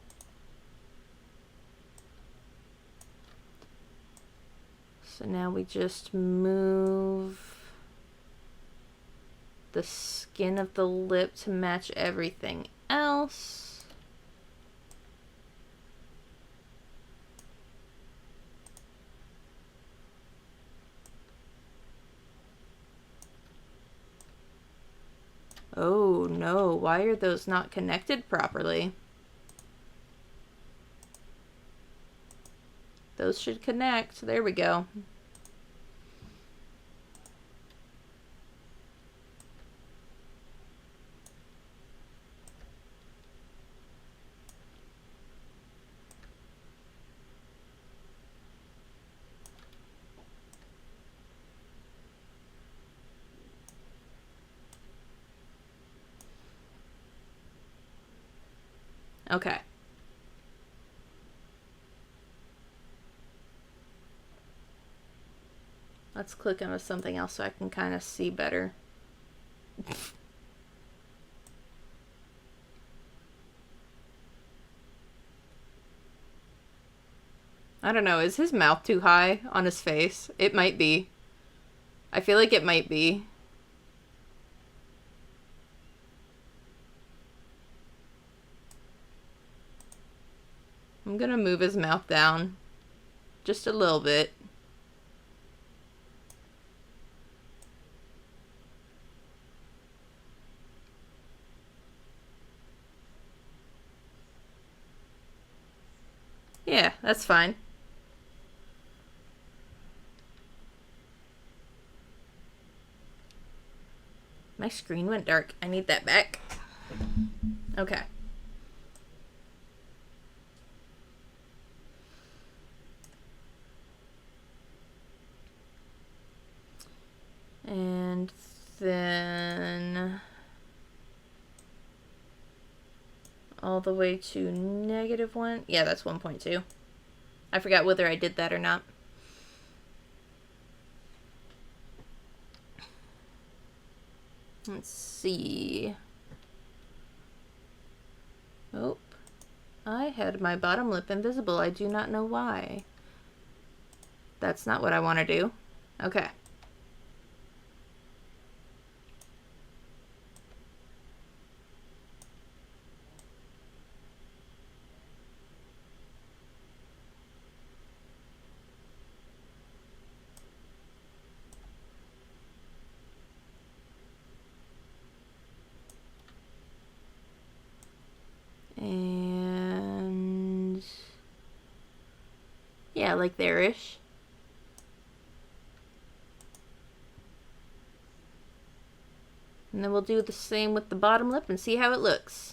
So now we just move the skin of the lip to match everything else. Oh no, why are those not connected properly? Those should connect. There we go. Okay. Let's click onto something else so I can kind of see better. I don't know, is his mouth too high on his face? It might be. I feel like it might be. I'm gonna move his mouth down just a little bit. Yeah, that's fine. My screen went dark. I need that back. Okay. And then all the way to -1. Yeah, that's 1.2. I forgot whether I did that or not. Let's see. Oh, I had my bottom lip invisible. I do not know why. That's not what I want to do. Okay. And yeah, like there-ish. And then we'll do the same with the bottom lip and see how it looks.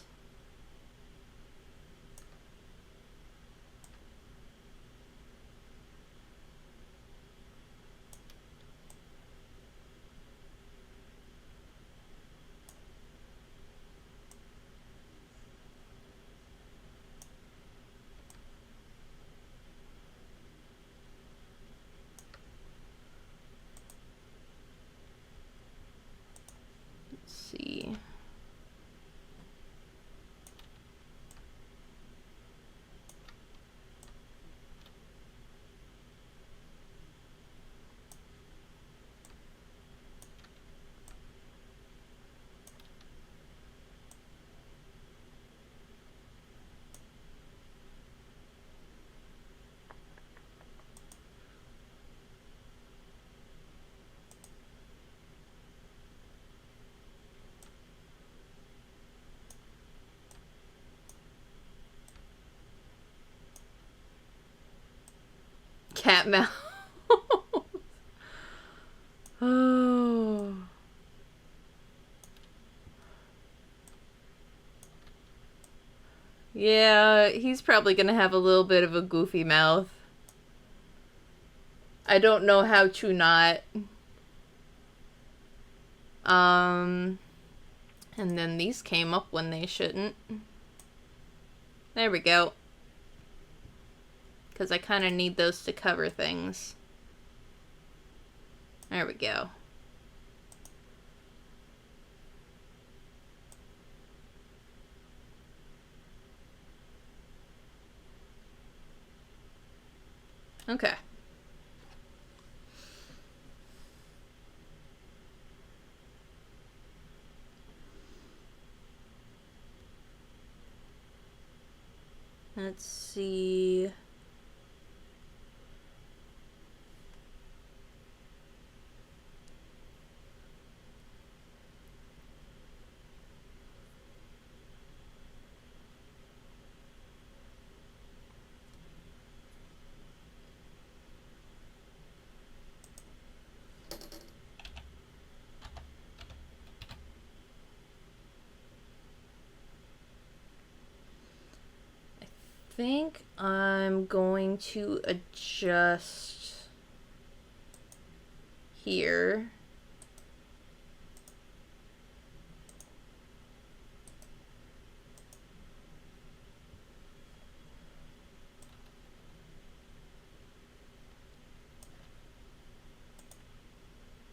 See. Cat mouth. Oh. Yeah, he's probably gonna have a little bit of a goofy mouth. I don't know how to not. And then these came up when they shouldn't. There we go. Because I kind of need those to cover things. There we go. Okay. Let's see. I think I'm going to adjust here.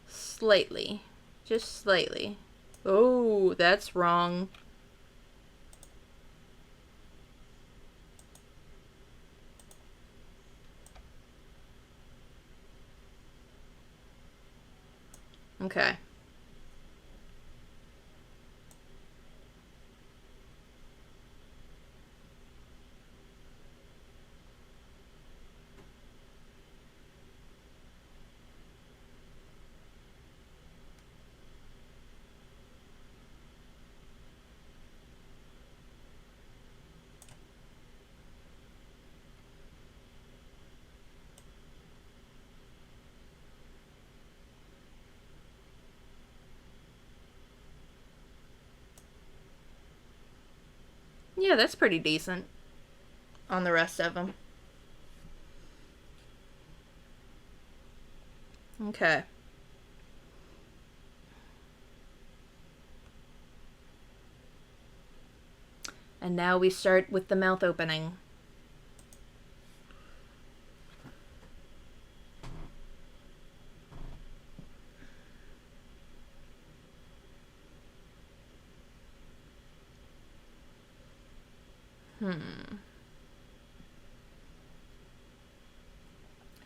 Slightly. Just slightly. Oh, that's wrong. Okay. Yeah, that's pretty decent on the rest of them. Okay. And now we start with the mouth opening.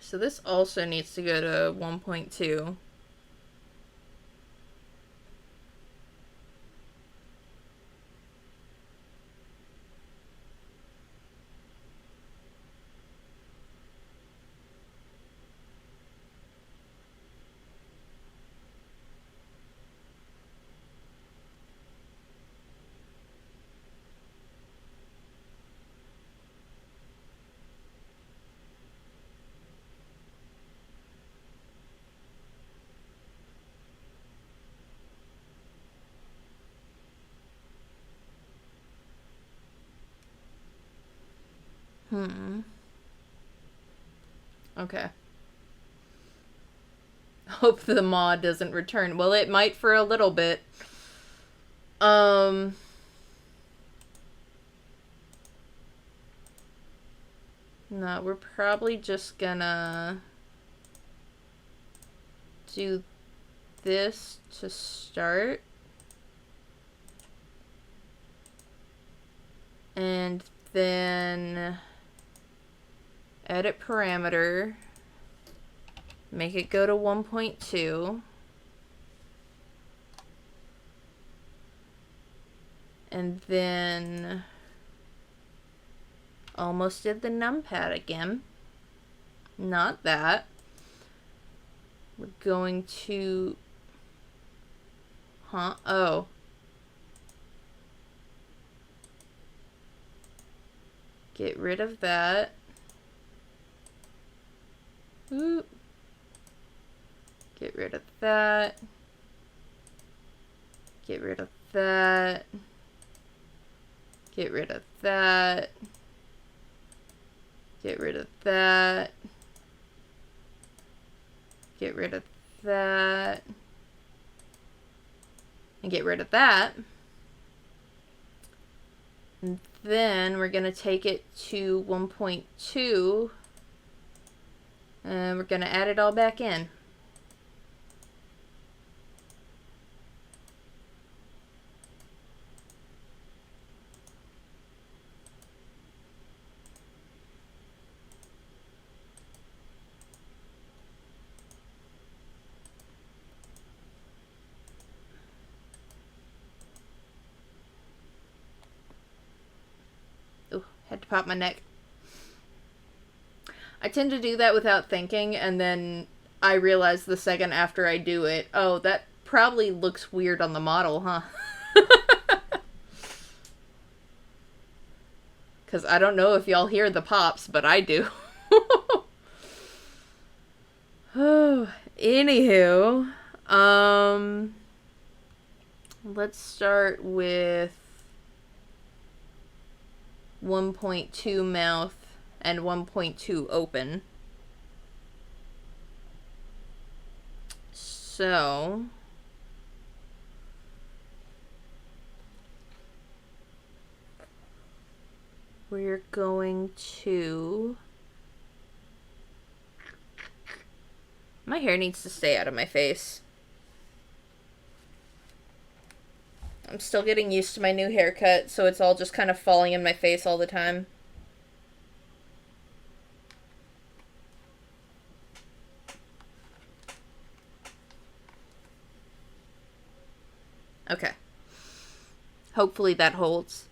So this also needs to go to 1.2. Okay. Hope the mod doesn't return. Well, it might for a little bit. No, we're probably just gonna do this to start. And then edit parameter. Make it go to 1.2. And then almost did the numpad again. Not that. We're going to... Huh? Oh. Get rid of that. Oop. Get rid of that. Get rid of that. Get rid of that. Get rid of that. Get rid of that. And get rid of that. And then we're going to take it to 1.2. And we're going to add it all back in. Had to pop my neck. I tend to do that without thinking, and then I realize the second after I do it, oh, that probably looks weird on the model, huh? Because I don't know if y'all hear the pops, but I do. Oh, anywho, let's start with 1.2 mouth and 1.2 open. So we're going to... My hair needs to stay out of my face. I'm still getting used to my new haircut, so it's all just kind of falling in my face all the time. Okay. Hopefully that holds.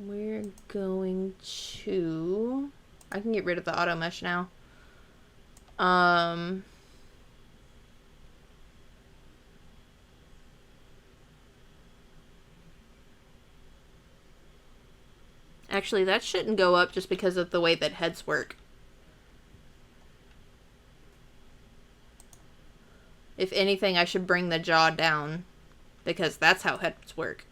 We're going to... I can get rid of the auto mesh now. Actually, that shouldn't go up just because of the way that heads work. If anything, I should bring the jaw down, because that's how heads work.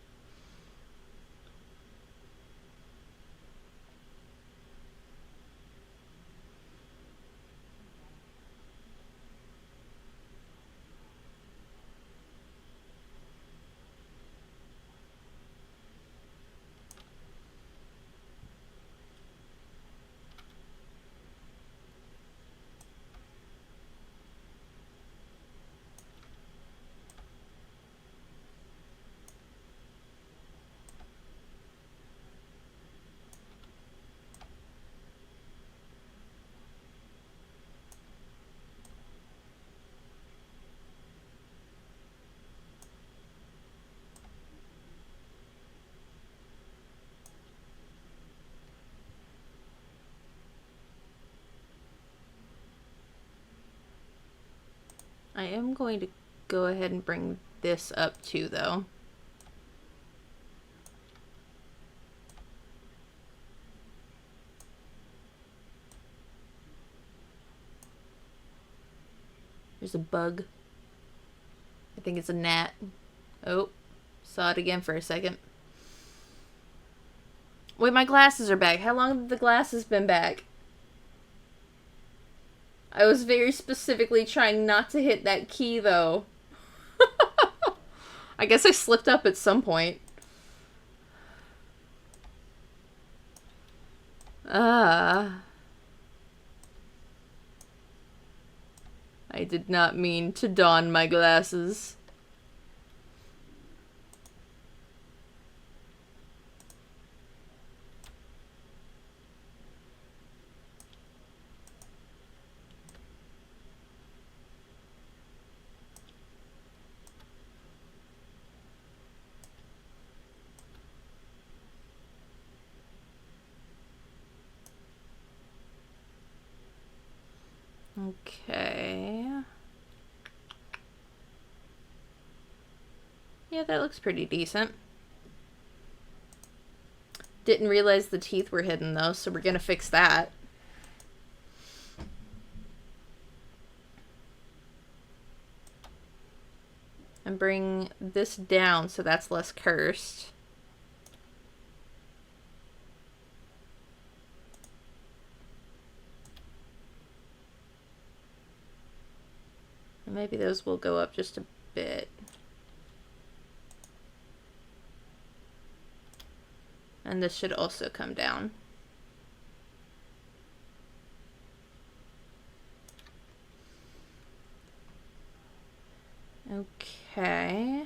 I am going to go ahead and bring this up too, though. There's a bug. I think it's a gnat. Oh, saw it again for a second. Wait, my glasses are back. How long have the glasses been back? I was very specifically trying not to hit that key, though. I guess I slipped up at some point. I did not mean to don my glasses. Okay. Yeah, that looks pretty decent. Didn't realize the teeth were hidden, though, so we're gonna fix that. And bring this down so that's less cursed. And maybe those will go up just a bit. And this should also come down. Okay.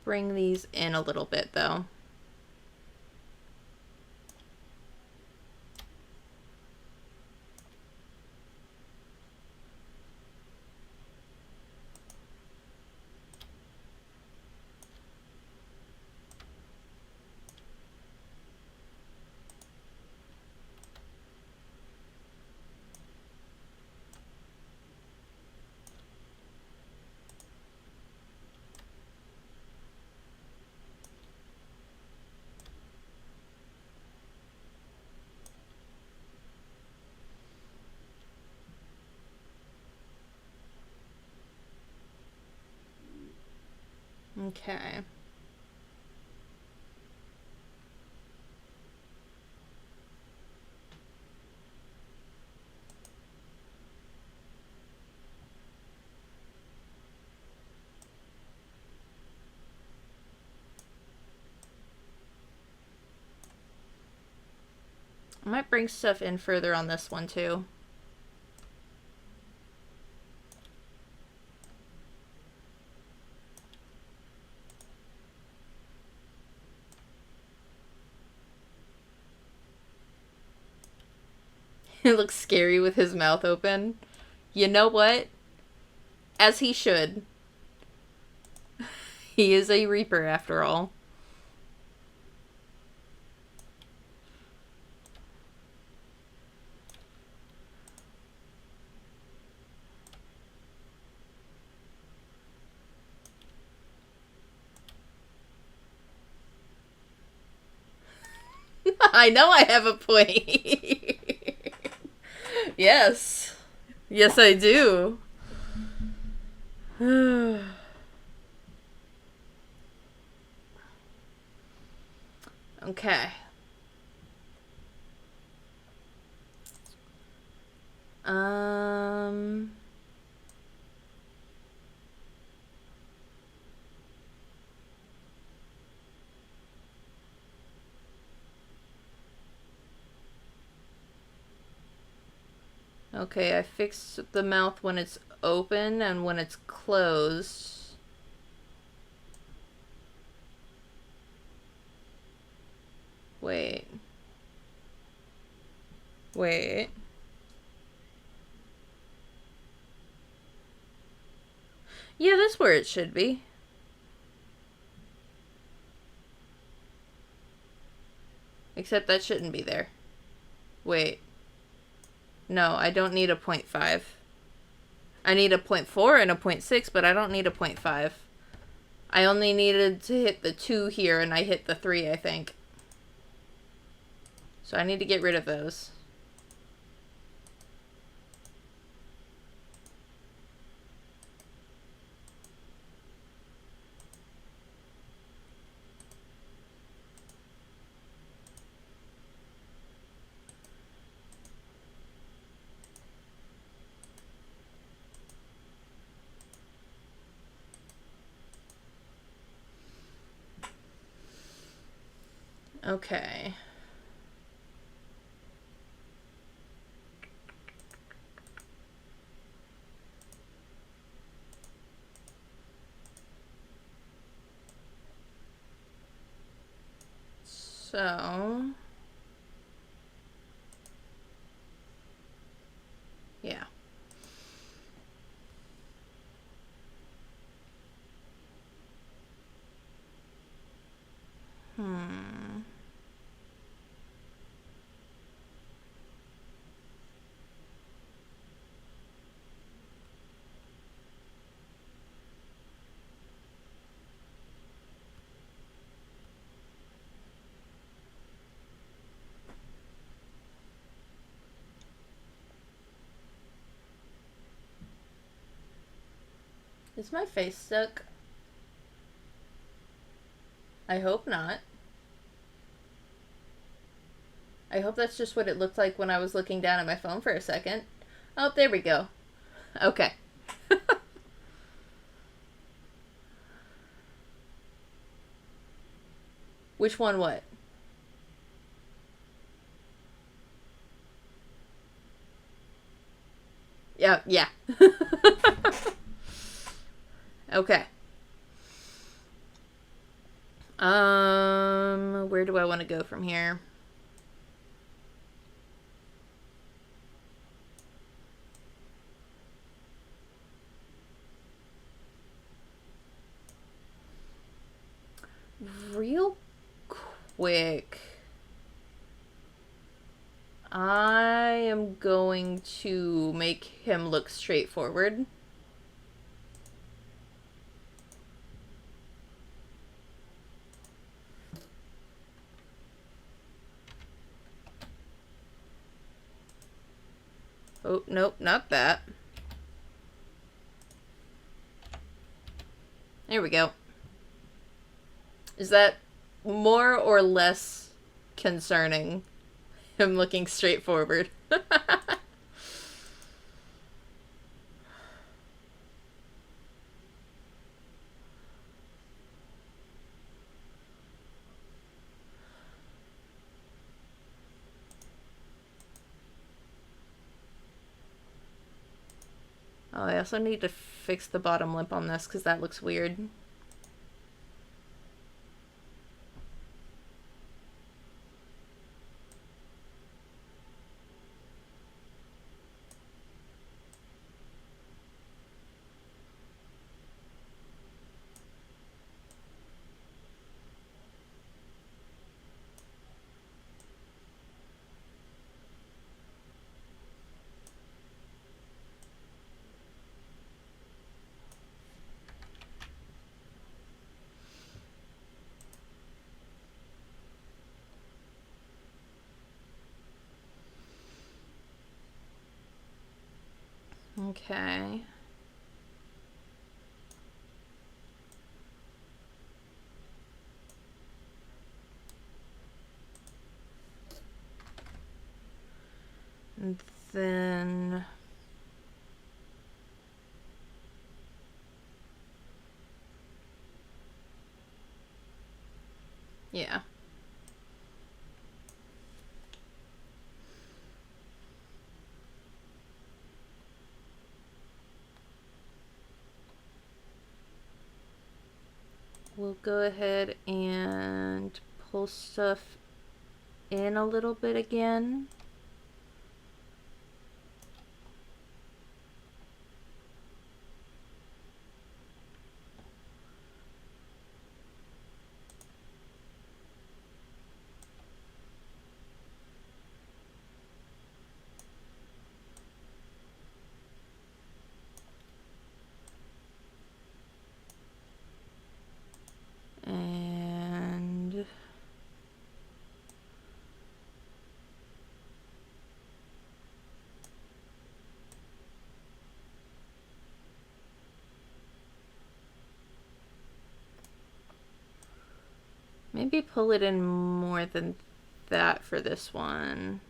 bring these in a little bit, though. Okay. I might bring stuff in further on this one, too. He looks scary with his mouth open. You know what? As he should. He is a Reaper, after all. I know I have a point. Yes. Yes, I do. Okay. Okay, I fixed the mouth when it's open and when it's closed. Wait. Wait. Yeah, that's where it should be. Except that shouldn't be there. Wait. No, I don't need a 0.5. I need a 0.4 and a 0.6, but I don't need a 0.5. I only needed to hit the 2 here, and I hit the 3, I think. So I need to get rid of those. Okay. So... yeah. Is my face stuck? I hope not. I hope that's just what it looked like when I was looking down at my phone for a second. Oh, there we go. Okay. Which one what? Yeah, yeah. Okay. Where do I want to go from here? Real quick, I am going to make him look straightforward. Oh, nope, not that. There we go. Is that more or less concerning? Him looking straightforward. Oh, I also need to fix the bottom lip on this because that looks weird. Okay. And then... yeah. We'll go ahead and pull stuff in a little bit again. And maybe pull it in more than that for this one.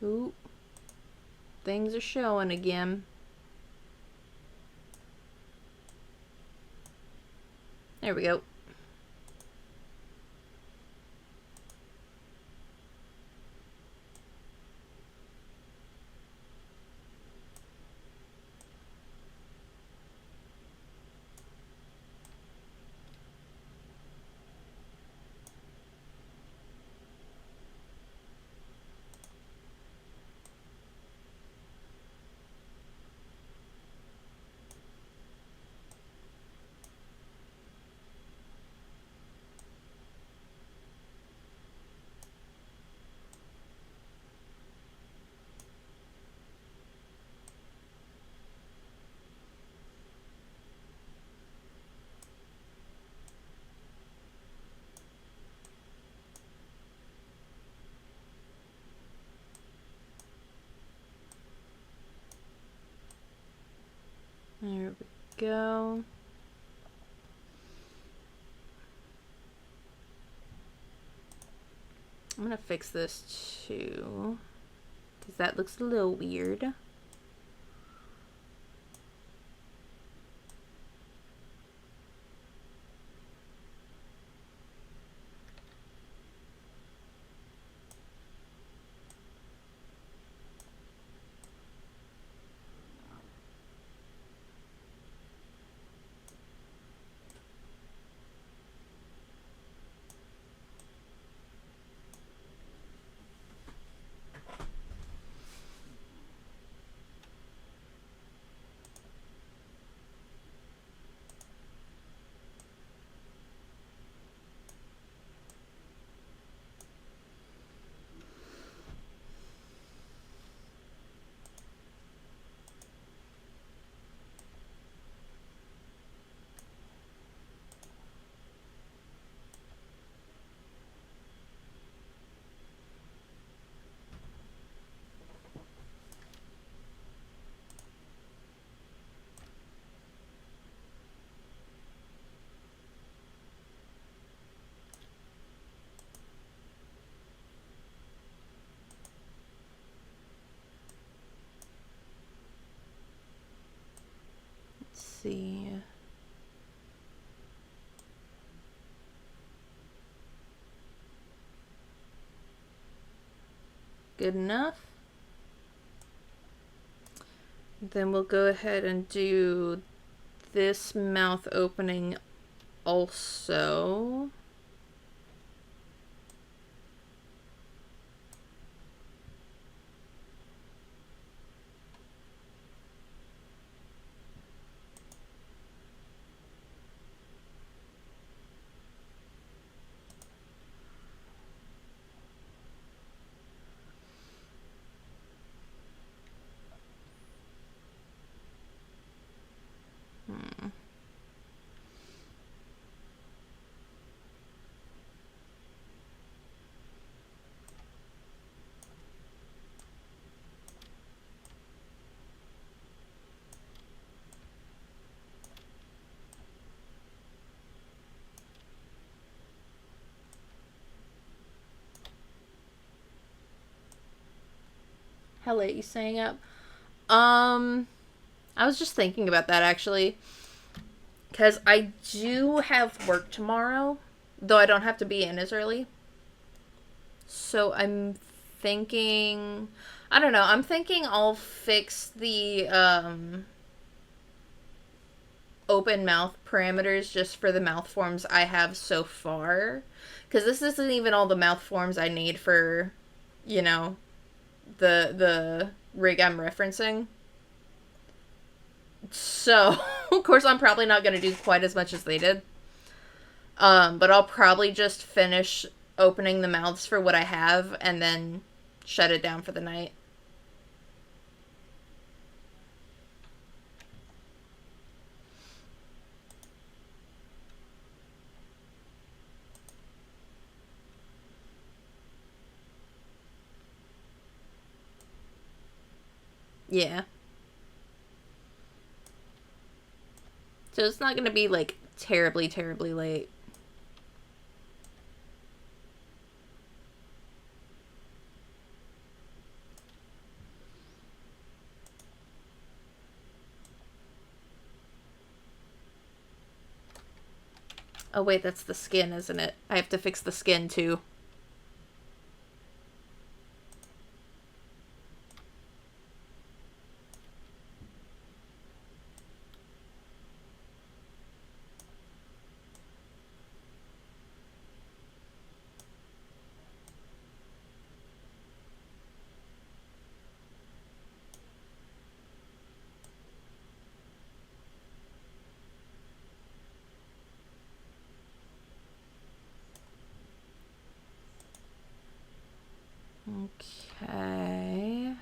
Ooh. Things are showing again. There we go. There we go. I'm gonna fix this too, because that looks a little weird. Let's see. Good enough. Then we'll go ahead and do this mouth opening also. How late you staying up? I was just thinking about that actually. Because I do have work tomorrow, though I don't have to be in as early. So I'm thinking, I don't know, I'm thinking I'll fix the open mouth parameters just for the mouth forms I have so far. Because this isn't even all the mouth forms I need for, you know, the rig I'm referencing. So, of course, I'm probably not going to do quite as much as they did. But I'll probably just finish opening the mouths for what I have and then shut it down for the night. Yeah. So it's not going to be like terribly, terribly late. Oh, wait, that's the skin, isn't it? I have to fix the skin too. Okay.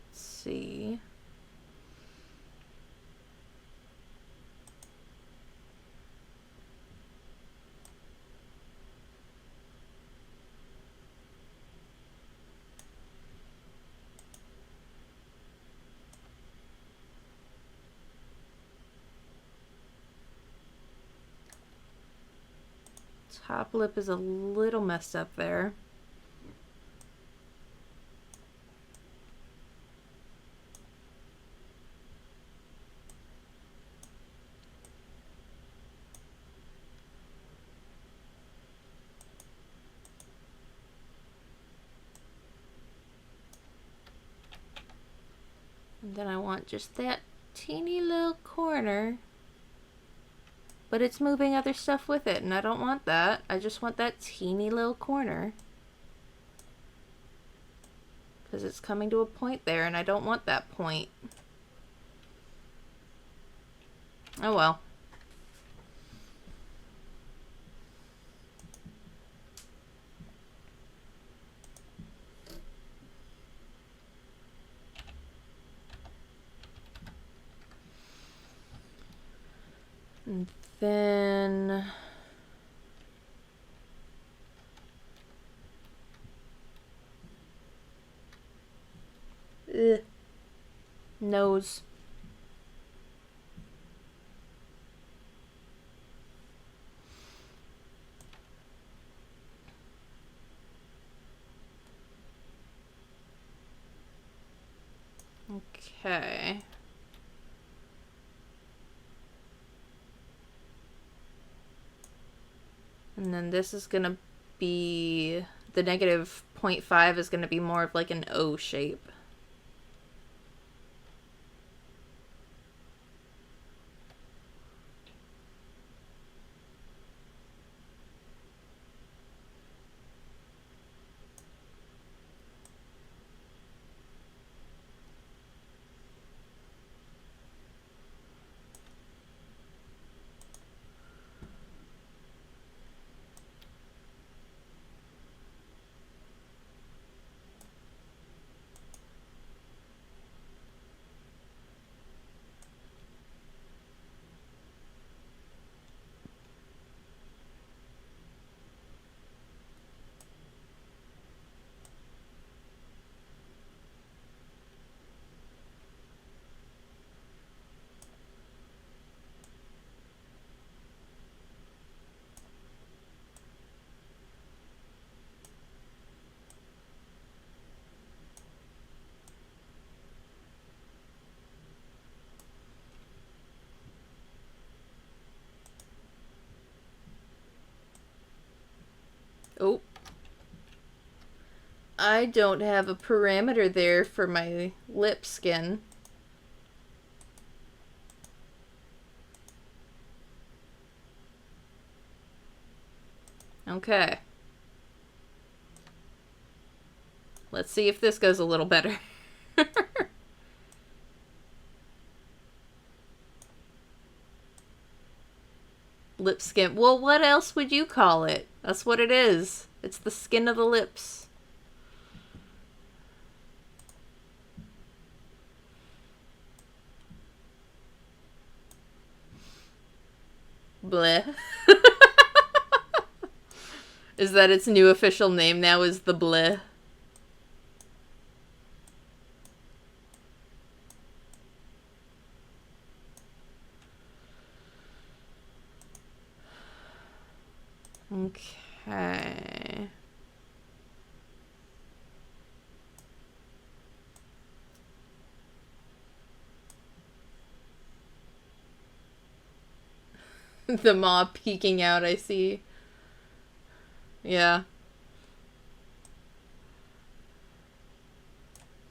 Let's see. Top lip is a little messed up there. And then I want just that teeny little corner. But it's moving other stuff with it, and I don't want that. I just want that teeny little corner. Because it's coming to a point there, and I don't want that point. Oh well. And then nose. Okay. And then this is going to be, the negative 0.5 is going to be more of like an O shape. Oh. I don't have a parameter there for my lip skin. Okay. Let's see if this goes a little better. Lip skin. Well, what else would you call it? That's what it is. It's the skin of the lips. Bleh. Is that its new official name now, is the bleh? Okay. The maw peeking out, I see. Yeah.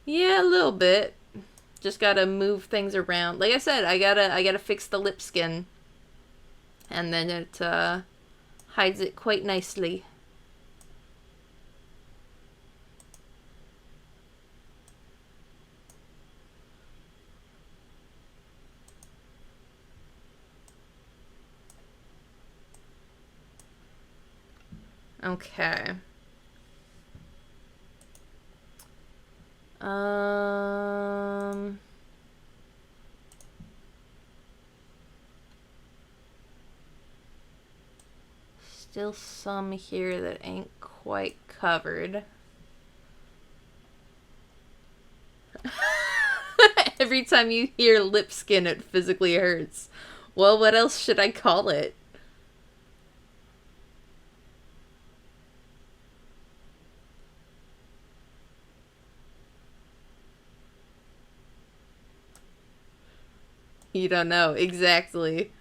Yeah, a little bit. Just gotta move things around. Like I said, I gotta fix the lip skin. And then it hides it quite nicely. Okay. Still some here that ain't quite covered. Every time you hear lip skin, it physically hurts. Well, what else should I call it? You don't know. Exactly.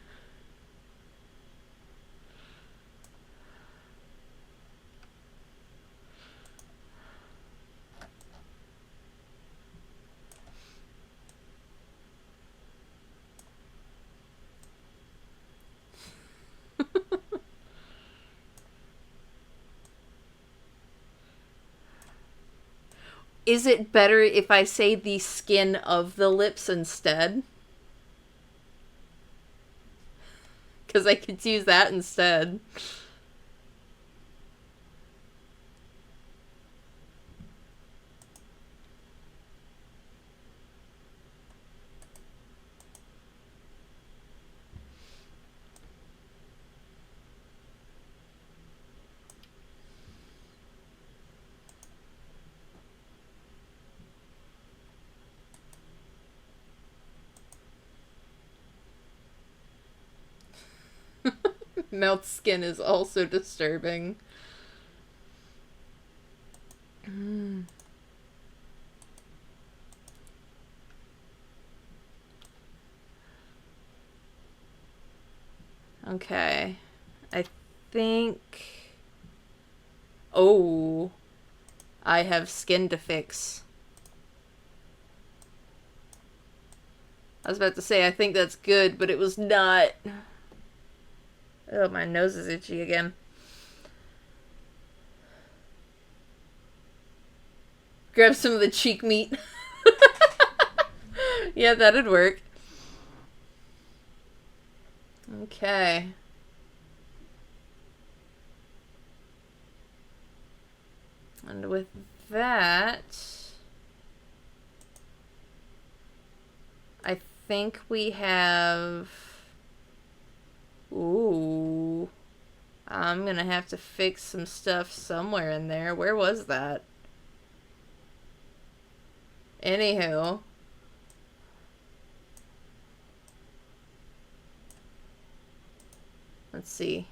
Is it better if I say the skin of the lips instead? Because I could use that instead. Mouth skin is also disturbing. Okay. I think... Oh. I have skin to fix. I was about to say, I think that's good, but it was not. Oh, my nose is itchy again. Grab some of the cheek meat. Yeah, that'd work. Okay. And with that, I think we have... Ooh. I'm gonna have to fix some stuff somewhere in there. Where was that? Anywho. Let's see.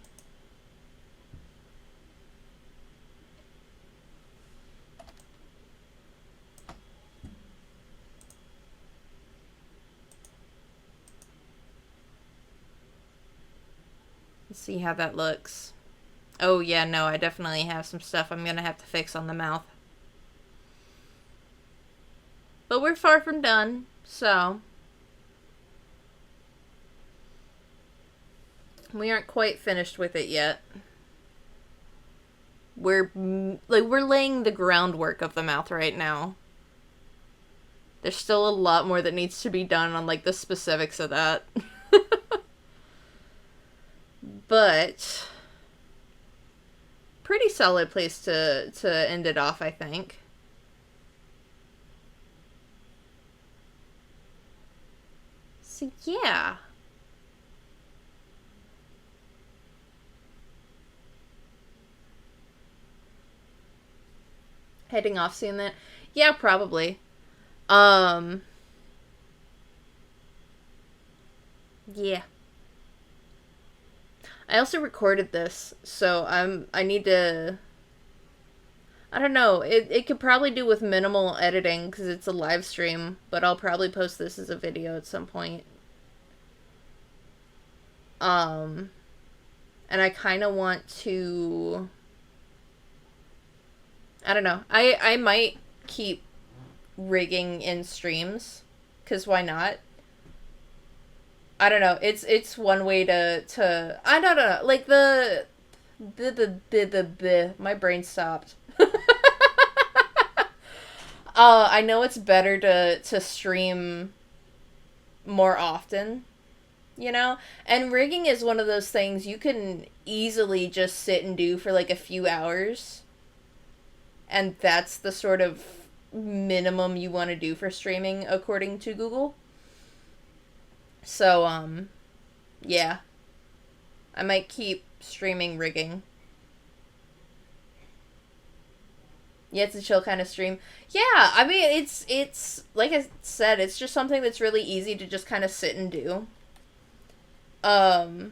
Let's see how that looks. Oh, yeah, no, I definitely have some stuff I'm gonna have to fix on the mouth. But we're far from done, so... We aren't quite finished with it yet. We're laying the groundwork of the mouth right now. There's still a lot more that needs to be done on, like, the specifics of that. But... Pretty solid place to end it off, I think. So, yeah. Heading off seeing that? Yeah, probably. Yeah. I also recorded this, so I need to... I don't know, it could probably do with minimal editing, because it's a live stream, but I'll probably post this as a video at some point. And I kind of want to... I don't know, I might keep rigging in streams, because why not? I don't know. It's one way to I don't know. Like my brain stopped. I know it's better to stream more often, you know? And rigging is one of those things you can easily just sit and do for like a few hours. And that's the sort of minimum you want to do for streaming according to Google. So, yeah. I might keep streaming rigging. Yeah, it's a chill kind of stream. Yeah, I mean, it's, like I said, it's just something that's really easy to just kind of sit and do. So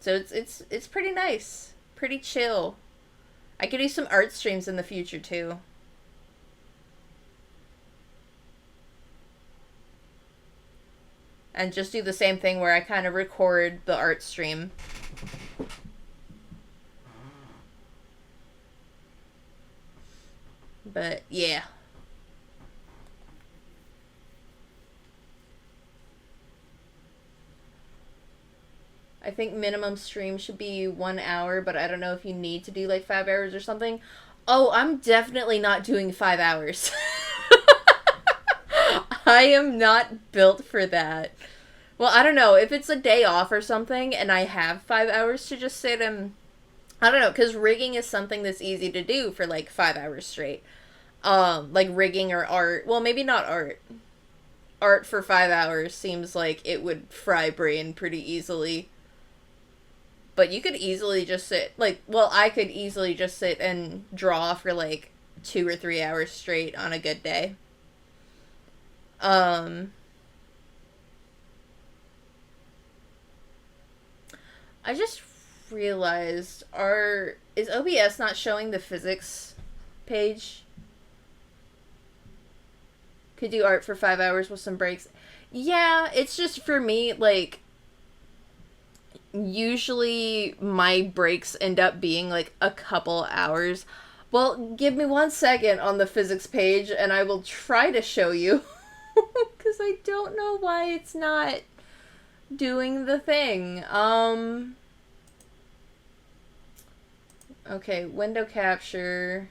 it's pretty nice. Pretty chill. I could do some art streams in the future, too. and just do the same thing where I kind of record the art stream. But yeah. I think minimum stream should be 1 hour, but I don't know if you need to do like 5 hours or something. Oh, I'm definitely not doing 5 hours. I am not built for that. Well, I don't know. If it's a day off or something and I have 5 hours to just sit and... I don't know, because rigging is something that's easy to do for like 5 hours straight. Like rigging or art. Well, maybe not art. Art for 5 hours seems like it would fry brain pretty easily. But you could easily just sit, like, well, I could easily just sit and draw for, like, 2 or 3 hours straight on a good day. I just realized, is OBS not showing the physics page? Could do art for 5 hours with some breaks. Yeah, it's just for me, like... Usually my breaks end up being like a couple hours. Well, give me 1 second on the physics page and I will try to show you. Because I don't know why it's not doing the thing. Okay, window capture.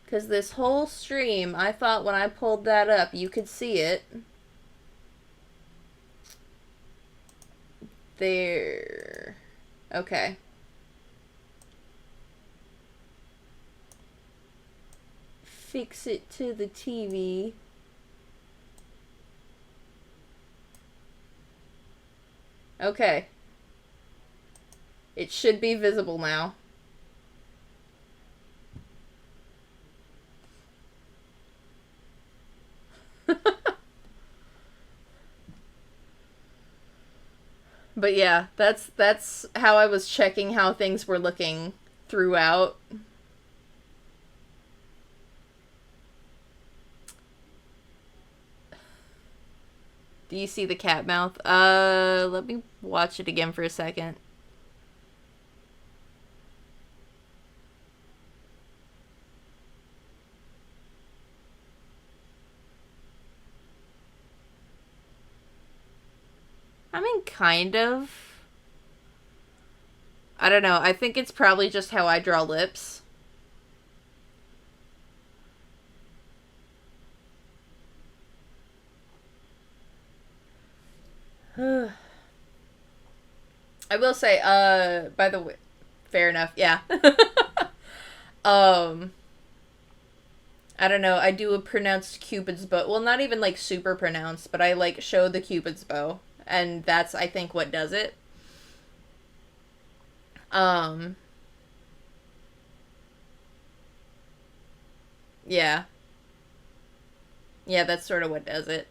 Because this whole stream, I thought when I pulled that up, you could see it. There. Okay. Fix it to the TV. Okay. It should be visible now. But yeah, that's how I was checking how things were looking throughout. Do you see the cat mouth? Let me watch it again for a second. I mean, kind of. I don't know. I think it's probably just how I draw lips. I will say, by the way, fair enough, yeah. I don't know, I do a pronounced Cupid's bow. Well, not even, like, super pronounced, but I, like, show the Cupid's bow. And that's, I think, what does it. Yeah. Yeah, that's sort of what does it.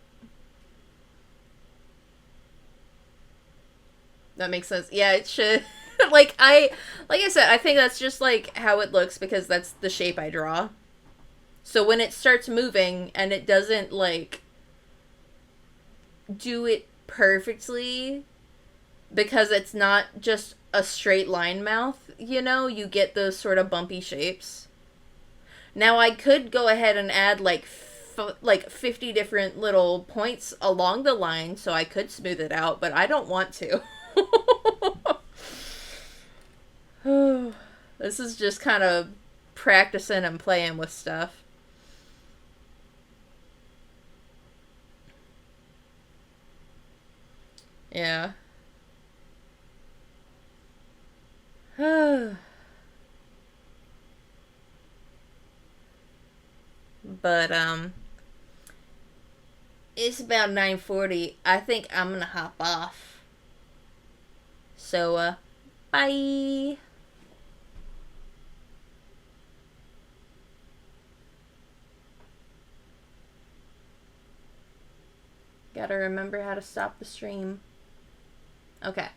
That makes sense. Yeah, it should. like I said, I think that's just like how it looks because that's the shape I draw. So when it starts moving and it doesn't like do it perfectly because it's not just a straight line mouth, you know, you get those sort of bumpy shapes. Now I could go ahead and add like 50 different little points along the line so I could smooth it out, but I don't want to. This is just kind of practicing and playing with stuff. Yeah. But it's about 9:40. I think I'm gonna hop off. So bye. Gotta remember how to stop the stream. Okay.